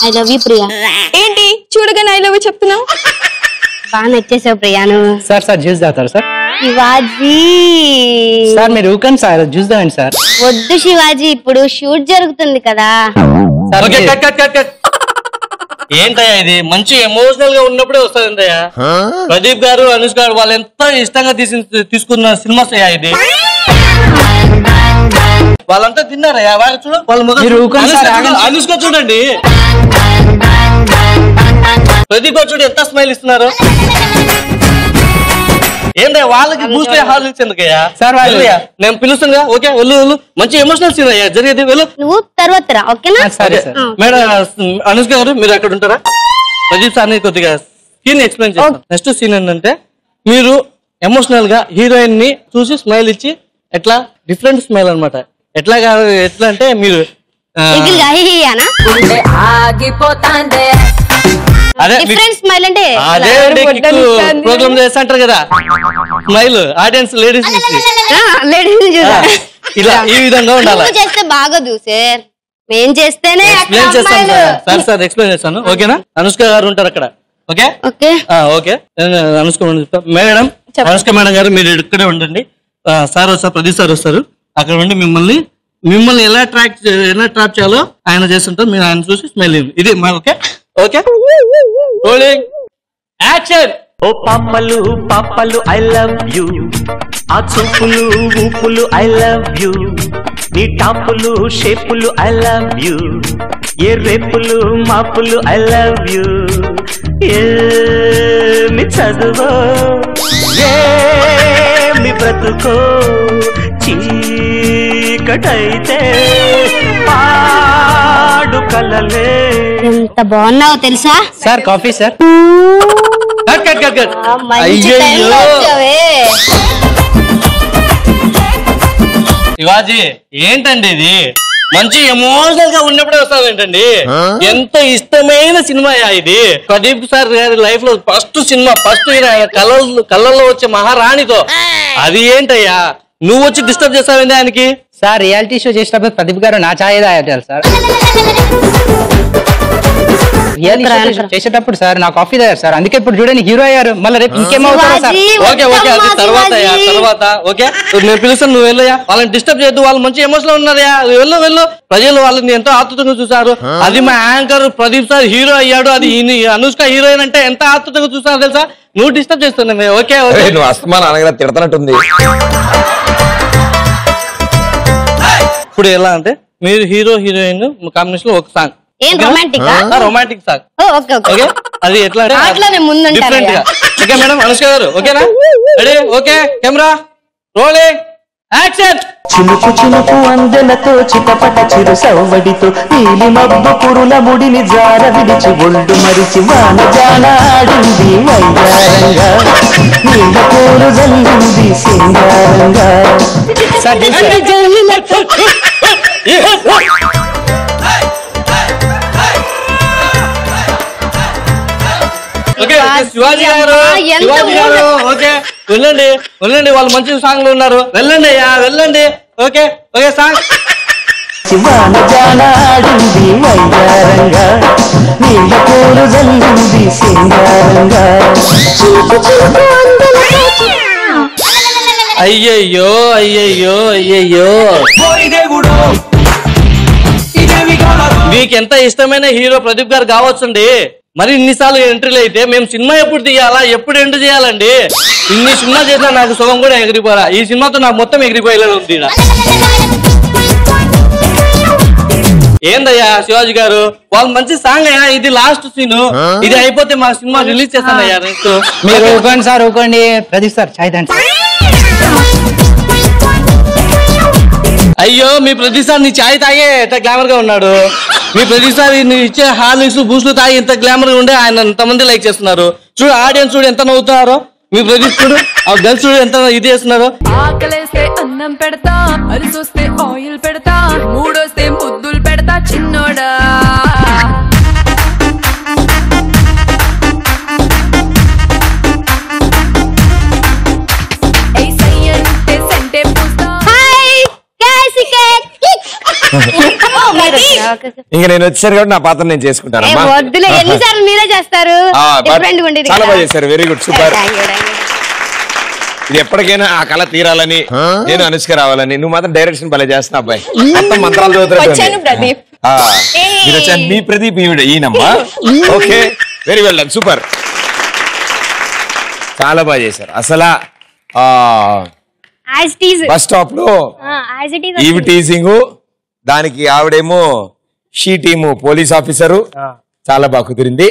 I love you Priya. ఏంటి చూడగానే ఐ లవ్ యూ చెప్తున్నావు? బాగా నచ్చేసావు ప్రియాను. సార్ జ్యూస్ తాగుతారు సార్? శివాజీ సార్ మీరు ఊకండి సార్, జ్యూస్ తాగండి సార్. వద్దు శివాజీ, ఇప్పుడు షూట్ జరుగుతుంది కదా. ఏంటయ్యా ఇది? మంచి ఎమోషనల్ గా ఉన్నప్పుడే వస్తుంది. ప్రదీప్ గారు అనుష్క గారు వాళ్ళు ఎంత ఇష్టంగా తీసుకున్న సినిమాస్ అయ్యా ఇది. వాళ్ళంతా తిన్నారయ్యా, వాళ్ళు చూడ, అనుష్క చూడండి, ప్రదీప్ గారు చూడు ఎంత స్మైల్ ఇస్తున్నారు. ఏంటో వాళ్ళకి బూస్ట్ హార్లిక్స్ ఎందుకయ్యా సార్ నేను పిలుస్తాను ఓకే వెళ్ళు వెళ్ళు మంచి ఎమోషనల్ సీన్ అయ్యా జరిగేది వెళ్ళు నువ్వు తర్వాత రా ఓకేనా మేడం అనుష్క గారు మీరు అక్కడ ఉంటారా ప్రదీప్ సార్ కొద్దిగా సీన్ ఎక్స్ప్లెయిన్ చేస్తాను నెక్స్ట్ సీన్ ఏంటంటే మీరు ఎమోషనల్ గా హీరోయిన్ ని చూసి స్మైల్ ఇచ్చి ఎట్లా డిఫరెంట్ స్మైల్ అనమాట ఎట్లా అంటే మీరు డిఫరెంట్ స్మైల్ అంటే అదే ప్రోగ్రామ్ చేస్తుంటారు కదా స్మైల్ ఆడియన్స్ లేడీస్ ఇలా ఈ విధంగా ఉండాలి చేస్తే బాగోదు సార్ మేం చేస్తేనే ఎక్స్ప్లెయిన్ చేస్తాను సార్ ఎక్స్ప్లెయిన్ చేస్తాను ఓకేనా అనుష్క గారు ఉంటారు అక్కడ okay okay Anushka madam Anushka madam గారు మీరు ఇక్కడే ఉండండి సార్ వస్తారు ప్రదీప్ సార్ వస్తారు అక్కడ ఉండి మిమ్మల్ని ఎలా ట్రాప్ చేయాలో ఆయన చేస్తుంటారు మీరు ఆయన చూసి స్మైల్ ఇది ఓకే ఓకే రోలింగ్ యాక్షన్ ఓ పాపలు పాపలు ఐ లవ్ యూ ఆ చూపులు ఊపులు ఐ లవ్ యూ నీ టాపులు షేపులు ఐ లవ్ యూ ఏ రేపులు మాపులు ఐ లవ్ యూ ఏమి చదువో ఏమి బ్రతుకో చీకటైతే పాడు కలలే ఎంత బాగున్నావు తెలుసా సార్ కాఫీ సార్ శివాజీ ఏంటండి ఇది మంచి ఎమోషనల్ గా ఉన్నప్పుడే వస్తుంది ఏంటండి ఎంత ఇష్టమైన సినిమా ఇది ప్రదీప్ సార్ గారి లైఫ్ లో ఫస్ట్ సినిమా ఫస్ట్ కళ్ళల్లో వచ్చే మహారాణితో అది ఏంటయ్యా నువ్వు వచ్చి డిస్టర్బ్ చేస్తావేంటి ఆయనకి సార్ రియాలిటీ షో చేసినప్పుడు ప్రదీప్ గారు నా ఛాయ్ తాగారు సార్ చేసేటప్పుడు సార్ నా కాఫీ తాగారు సార్ అందుకే ఇప్పుడు చూడండి హీరో అయ్యారు మళ్ళీ రేపు ఇంకేమవుతారు సార్ ఓకే ఓకే అది తర్వాత ఓకే నేను పిలుస్తాను నువ్వు వెళ్ళయా వాళ్ళని డిస్టర్బ్ చేయొద్దు వాళ్ళు మంచి ఎమోషనల్ ఉన్నారయా వెళ్ళు ప్రజలు వాళ్ళని ఎంతో ఆతృతంగా చూసారు అది మా యాంకర్ ప్రదీప్ సార్ హీరో అయ్యాడు అది అనుష్క హీరోయిన్ అంటే ఎంత ఆతృతంగా చూసారు తెలుసా నువ్వు డిస్టర్బ్ చేస్తున్నావు ఓకే ఓకే నువ్వు అస్తమానం అనగా తిడతానట్టుంది ఇప్పుడు ఎలా అంటే మీరు హీరో హీరోయిన్ కాంబినేషన్ లో ఒక సాంగ్ రొమాంటిక్ సాంగ్ ఓకే అది ఎట్లా డిఫరెంట్ గా ఓకే మేడం అనుష్క గారు ఓకేనా ready okay camera rolling action చినుకు చినుకు అందెలతో చిటపట చిరు సవ్వడితో నీలి మబ్బు పురుల ముడిని జార విడిచి ఒళ్ళు మరిచి వాన జాలాడింది వైరారంగా నీళ్ళ పూలు జల్లింది సింగారంగా శివాజీ గారు ఓకే వెళ్ళండి వాళ్ళు మంచి సాంగ్ లో ఉన్నారు వెళ్ళండి అయ్యా వెళ్ళండి ఓకే ఓకే సాంగ్ శివాన జాలాడింది వైరారంగా నీళ్ళ పూలు జల్లింది సింగారంగా అయ్యయ్యో అయ్యయ్యో అయ్యయ్యో మీకెంత ఇష్టమైన హీరో ప్రదీప్ గారు కావచ్చండి మరి ఇన్నిసార్లు ఎంట్రీలు అయితే మేము సినిమా ఎప్పుడు తీయాలా ఎప్పుడు ఎంట్రీ చేయాలండి ఇన్ని సినిమా చేసినా నాకు సుఖం కూడా ఎగిరిపోరా ఈ సినిమాతో నాకు మొత్తం ఎగిరిపోయేలా ఉంది ఏందయ్యా శివాజీ గారు వాళ్ళు మంచి సాంగ్ అయ్యా ఇది లాస్ట్ సీన్ ఇది అయిపోతే మా సినిమా రిలీజ్ చేస్తానయ్యా నెక్స్ట్ మీరు ఊకోండి సార్ ఊకోండి ప్రదీప్ సార్ చాయ్ తండి అయ్యో మీ ప్రదీప్ సార్ నీ ఛాయ్ తాగే ఎంత గ్లామర్ గా ఉన్నాడు మీ ప్రదీప్ సార్ ఇచ్చే హార్లిక్స్ బూస్ట్లు తాగి ఎంత గ్లామర్ గా ఉండే ఆయన ఎంతమంది లైక్ చేస్తున్నారు చూడు ఆడియన్స్ చూడు ఎంత నవ్వుతున్నారో మీ ప్రదీప్ చూడు ఆ గర్ల్స్ చూడు ఎంత ఇది చేస్తున్నారు ఆకలేస్తే అన్నం పెడతా అరిసొస్తే ఆయిల్ పెడతా మూడొస్తే ముద్దులు పెడతా చిన్నోడా ఇంకా నేను వచ్చాను కాబట్టి నా పాత్ర నేను చేసుకుంటాను ఎన్నిసార్లు మీరే చేస్తారు చాలా బాగా చేశారు వెరీ గుడ్ సూపర్ ఇది ఎప్పటికైనా ఆ కళ తీరాలని నేను అనుష్క రావాలని నువ్వు మాత్రం డైరెక్షన్ భలే చేస్తున్నా అబ్బాయి మొత్తం మంత్రాలు చదువుతున్నట్టు మీరు వచ్చాను మీ ప్రదీప్ ఈయనమ్మా okay very well done super చాలా బాగా చేశారు అసలు బస్ స్టాప్ లో ఈవి టీజింగ్ దానికి ఆవిడేమో షీ టీము పోలీస్ ఆఫీసరు చాలా బాగా కుదిరింది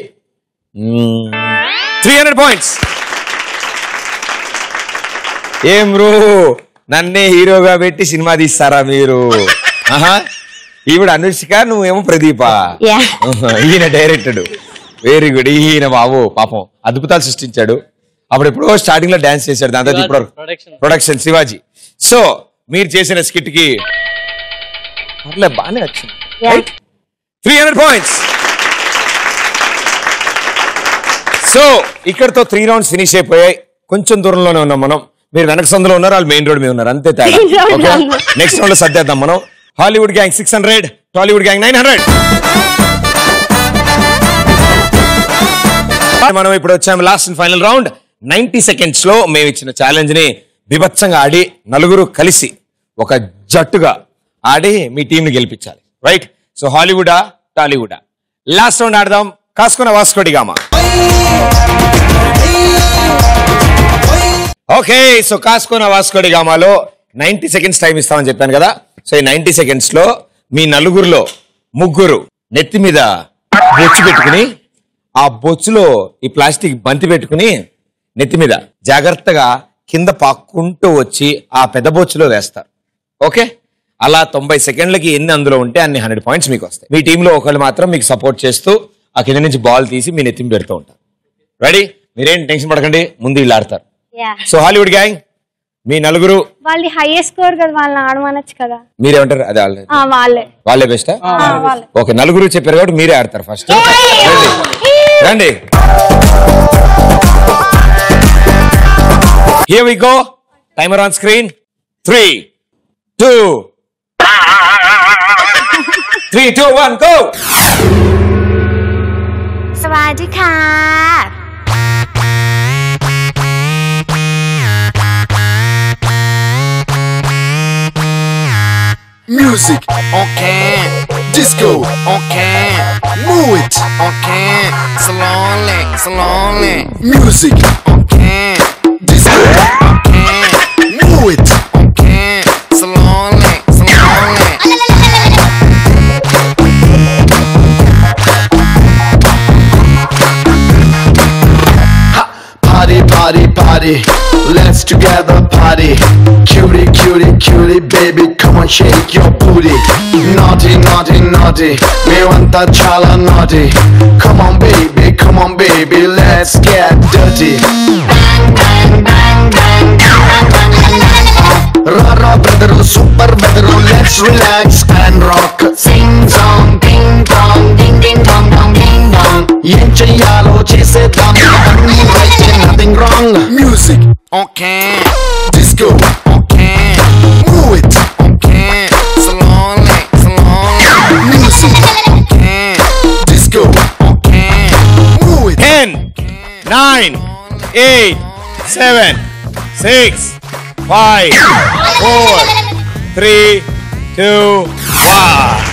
300 పాయింట్స్ ఏం బ్రో నన్నే హీరోగా పెట్టి సినిమా తీస్తారా మీరు? ఆహా ఈవిడ అనుష్క, నువ్వేమో ప్రదీప. ఈయన డైరెక్టెడ్. Very good. ఈయన బాబు పాపం అద్భుతాలు సృష్టించాడు. అప్పుడు ఎప్పుడో స్టార్టింగ్ లో డాన్స్ చేశాడు. దాంతో ఇప్పుడు ప్రొడక్షన్ శివాజీ. సో మీరు చేసిన స్కిట్ కి బాగానే వచ్చింది. 300 points. సో ఇక్కడతో 3 rounds ఫినిష్ అయిపోయాయి. కొంచెం దూరంలోనే ఉన్నాం మనం. మీరు వెనక సందులో ఉన్నారు, వాళ్ళు మెయిన్ రోడ్ మీద ఉన్నారు, అంతే తేడా. నెక్స్ట్ రౌండ్ లో సర్దేద్దాం మనం. Hollywood gang 600, Tollywood gang 900. మనం ఇప్పుడు వచ్చాము last and final round. 90 seconds లో మేము ఇచ్చిన ఛాలెంజ్ ని బిభత్సంగా ఆడి నలుగురు కలిసి ఒక జట్టుగా ఆడి మీ టీం ని గెలిపించాలి. రైట్? సో హాలీవుడా టాలీవుడా? లాస్ట్ రౌండ్ ఆడదాం. కాసుకున్న వాస్కోడి గామా. ఓకే, సో కాసుకున్న వాస్కోడి గామాలో 90 seconds టైం ఇస్తామని చెప్పాను కదా. సో ఈ 90 seconds లో మీ నలుగురులో ముగ్గురు నెత్తి మీద బొచ్చు పెట్టుకుని, ఆ బొచ్చులో ఈ ప్లాస్టిక్ బంతి పెట్టుకుని నెత్తి మీద జాగ్రత్తగా కింద పాక్కుంటూ వచ్చి ఆ పెద్ద బొచ్చులో వేస్తారు. ఓకే, అలా 90 సెకండ్లకి ఎన్ని అందులో ఉంటే అన్ని 100 points మీకు వస్తాయి. మీ టీంలో ఒకళ్ళు మాత్రం మీకు సపోర్ట్ చేస్తూ ఆ కింద నుంచి బాల్ తీసి మీ నెత్తిని పెడుతూ ఉంటారు. రెడీ? మీరేం టెన్షన్ పడకండి, ముందు వీళ్ళు ఆడతారు. సో హాలీవుడ్ గ్యాంగ్ మీ నలుగురు వాళ్ళది హైయెస్ట్ స్కోర్ కదా, వాళ్ళని ఆడమనొచ్చు కదా. మీరేమంటారు? అదే వాళ్ళే బెస్టా? ఓకే, నలుగురు చెప్పారు కాబట్టి మీరే ఆడతారు ఫస్ట్. రండి. Here we go. Timer on screen. 3, 2, 1, go. Sawadika. Music on can, disco on can, move it on can, slowly. Music on can, disco on can, move it on can, slowly. Party, let's together party. Cutie, baby, come on shake your booty. Naughty, మేమంతా చాలా naughty. Come on baby, let's get dirty. Rara brother, super brother, let's relax and rock. Sing song, ding dong, ding dong dong ding dong. ఏం చెయ్యాలో చేసేద్దాం, అన్నీ right, nothing wrong. Music on can, disco on can, move it on can, slowly. Music on can, disco on can, move it. 10, 9, 8, 7, 6, 5, 4, 3, 2, 1.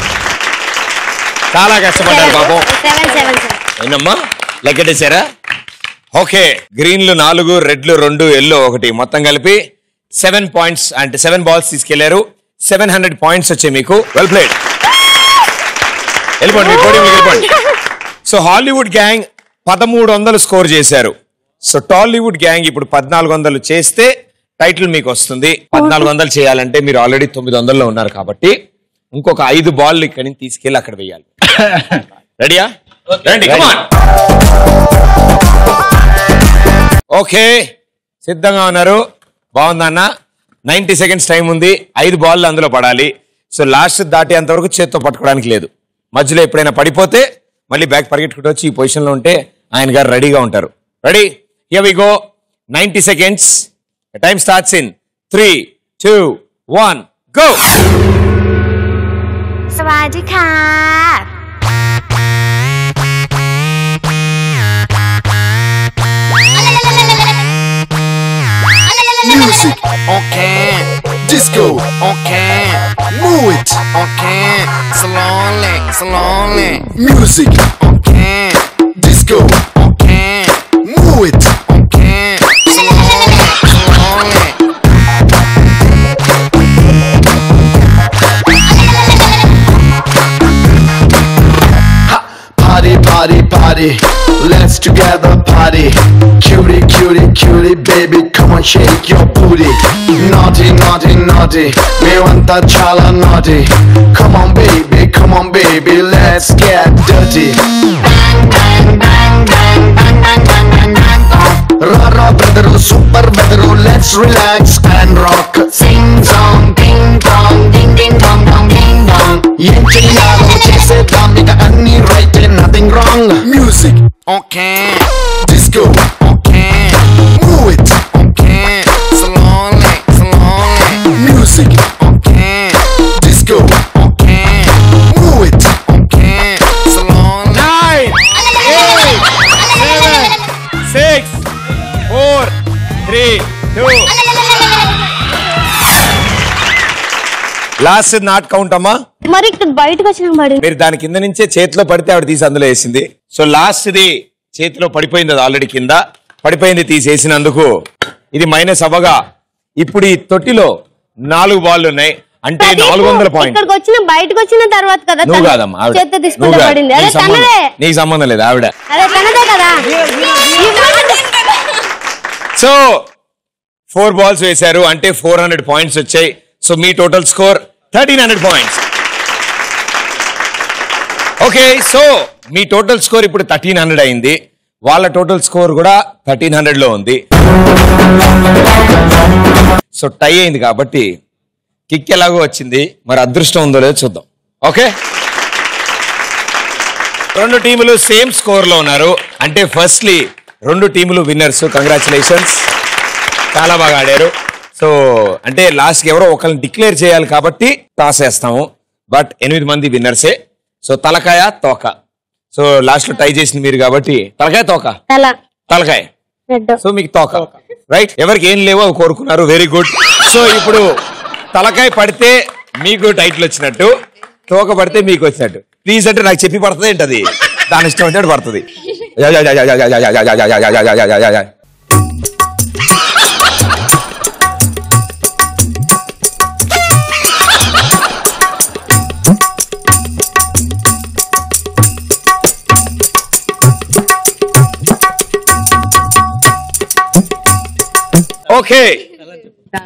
చాలా కష్టపడ్డారు పాపం. ఏంటమ్మా లెక్కటేశారా? Okay, గ్రీన్లు 4, రెడ్లు 2, yellow 1, మొత్తం కలిపి 7 points అంటే 7 balls తీసుకెళ్లారు. 700 points వచ్చాయి మీకు. Well played. వెళ్ళిపోండి, మీ పోడియంలోకి వెళ్ళిపోండి. సో హాలీవుడ్ గ్యాంగ్ 1300 స్కోర్ చేశారు. సో టాలీవుడ్ గ్యాంగ్ ఇప్పుడు 1400 చేస్తే టైటిల్ మీకు వస్తుంది. 1400 చేయాలంటే మీరు ఆల్రెడీ 900లో ఉన్నారు కాబట్టి ఇంకొక 5 బాల్ ఇక్కడి నుంచి తీసుకెళ్ళి అక్కడ వేయాలి. రెడీయా? రండి, కమాన్. ఓకే, సిద్ధంగా ఉన్నారు? బాగుందన్న. 90 seconds టైం ఉంది. 5 balls అందులో పడాలి. సో లాస్ట్ దాటేంత వరకు చేత్తో పట్టుకోవడానికి లేదు. మధ్యలో ఎప్పుడైనా పడిపోతే మళ్ళీ బ్యాక్ పరిగెట్టుకుంటూ వచ్చి ఈ పొజిషన్ లో ఉంటే ఆయన గారు రెడీగా ఉంటారు. Ready? Here we go. 90 seconds. Time starts in 3, 2, 1, go. Sawadika. Music on can, disco on can, move it on can, slowly. Music on can, disco on can, move it on can, slowly. party, party. Let's together party. Cutie, cutie, cutie, baby, come on, shake your booty. Naughty, naughty, naughty, me want that chala naughty. Come on, baby, let's get dirty. Bang, bang, bang, bang, bang, bang, bang, bang, bang. Rara brother, super brother, let's relax and rock. Sing song, ding dong, ding ding dong dong ding dong. Em cheyalo chesedam iga anni right, nothing wrong. Music, okay. Disco, okay. Move it, okay. Slowly, slowly. Music, okay. Disco, okay. Move it, okay. Slowly. 9, 8, 7, 6, 4, 3, 2. Last not count అమ్మా. మరి ఇక్కడ బయటకు వచ్చిన పడి మీరు దాని కింద నుంచే చేతిలో పడితే ఆవిడ తీసి అందులో వేసింది. సో లాస్ట్ ది చేతిలో పడిపోయింది, అది ఆల్రెడీ కింద పడిపోయింది తీసేసినందుకు ఇది మైనస్ అవ్వగా ఇప్పుడు ఈ తొట్టిలో 4 బాళ్ళు ఉన్నాయి, అంటే 400 పాయింట్. ఇక్కడికి వచ్చిన బయటకు వచ్చిన తర్వాత కదా నువ్వు కాదమ్మా ఆవిడ, చేత తీసుకుంటే పడింది. అరే తనదే, నీకు సంబంధం లేదు ఆవిడ. అరే తనదే కదా. సో 4 బాల్స్ వేశారు అంటే 400 పాయింట్స్ వచ్చాయి. సో మీ total score 1300 points. Okay, so మీ టోటల్ స్కోర్ ఇప్పుడు 1300 అయింది, వాళ్ళ టోటల్ స్కోర్ కూడా 1300 లో ఉంది. సో టై అయింది కాబట్టి కిక్ ఎలాగో వచ్చింది, మరి అదృష్టం ఉందో లేదో చూద్దాం. ఓకే, 2 టీములు సేమ్ స్కోర్ లో ఉన్నారు, అంటే ఫస్ట్లీ 2 టీములు విన్నర్స్. కంగ్రాచులేషన్స్, చాలా బాగా ఆడారు. సో అంటే లాస్ట్ ఎవరో ఒకరిని డిక్లేర్ చేయాలి కాబట్టి టాస్ వేస్తాము, బట్ 8 మంది విన్నర్సే. సో తలకాయ తోక, సో లాస్ట్ లో టై చేసింది మీరు కాబట్టి తలకాయ తోక, తలకాయ. సో మీకు తోక, రైట్? ఎవరికి ఏం లేవో అవి కోరుకున్నారు, వెరీ గుడ్. సో ఇప్పుడు తలకాయ పడితే మీకు టైటిల్ వచ్చినట్టు, తోక పడితే మీకు వచ్చినట్టు. ప్లీజ్ అంటే నాకు చెప్పి పడుతుంది ఏంటది, దాని ఇష్టం వచ్చినట్టు పడుతుంది. ఓకే,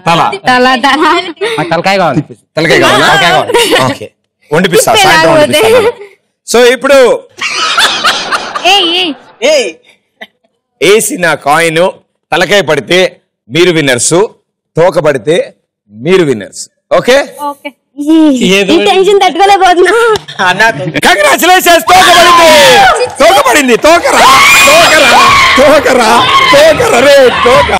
తలకాయ కావాలి, తలకాయ కావాలి. ఓకే, వండిపిస్తా సాయంత్రం వండిపిస్తా. సో ఇప్పుడు వేసిన కాయిన్ తలకాయ పడితే మీరు విన్నర్స్, తోక పడితే మీరు విన్నర్స్. ఓకే, టెన్షన్ తట్టుకోలేకపోతున్నా. కంగ్రాచులేషన్స్, తోక పడింది, తోకరా తోకరా తోకరా రే తోక.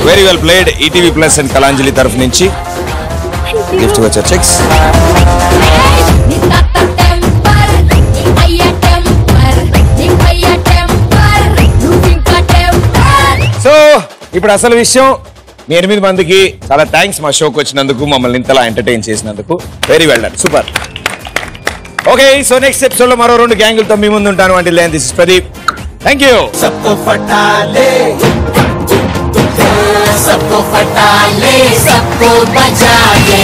Very well played. ETV plus and Kalanjali తరఫు నుంచి గిఫ్ట్ వచ్చే చెక్స్. సో ఇప్పుడు అసలు విషయం, మీ 8 మందికి చాలా థ్యాంక్స్ మా షోకి వచ్చినందుకు, మమ్మల్ని ఇంతలా ఎంటర్టైన్ చేసినందుకు. Very well done, super. Okay, so next episode లో మరో 2 గ్యాంగులతో మీ ముందు ఉంటాను. అంటే this is Pradeep, thank you. सबको फटा ले सबको बजा ले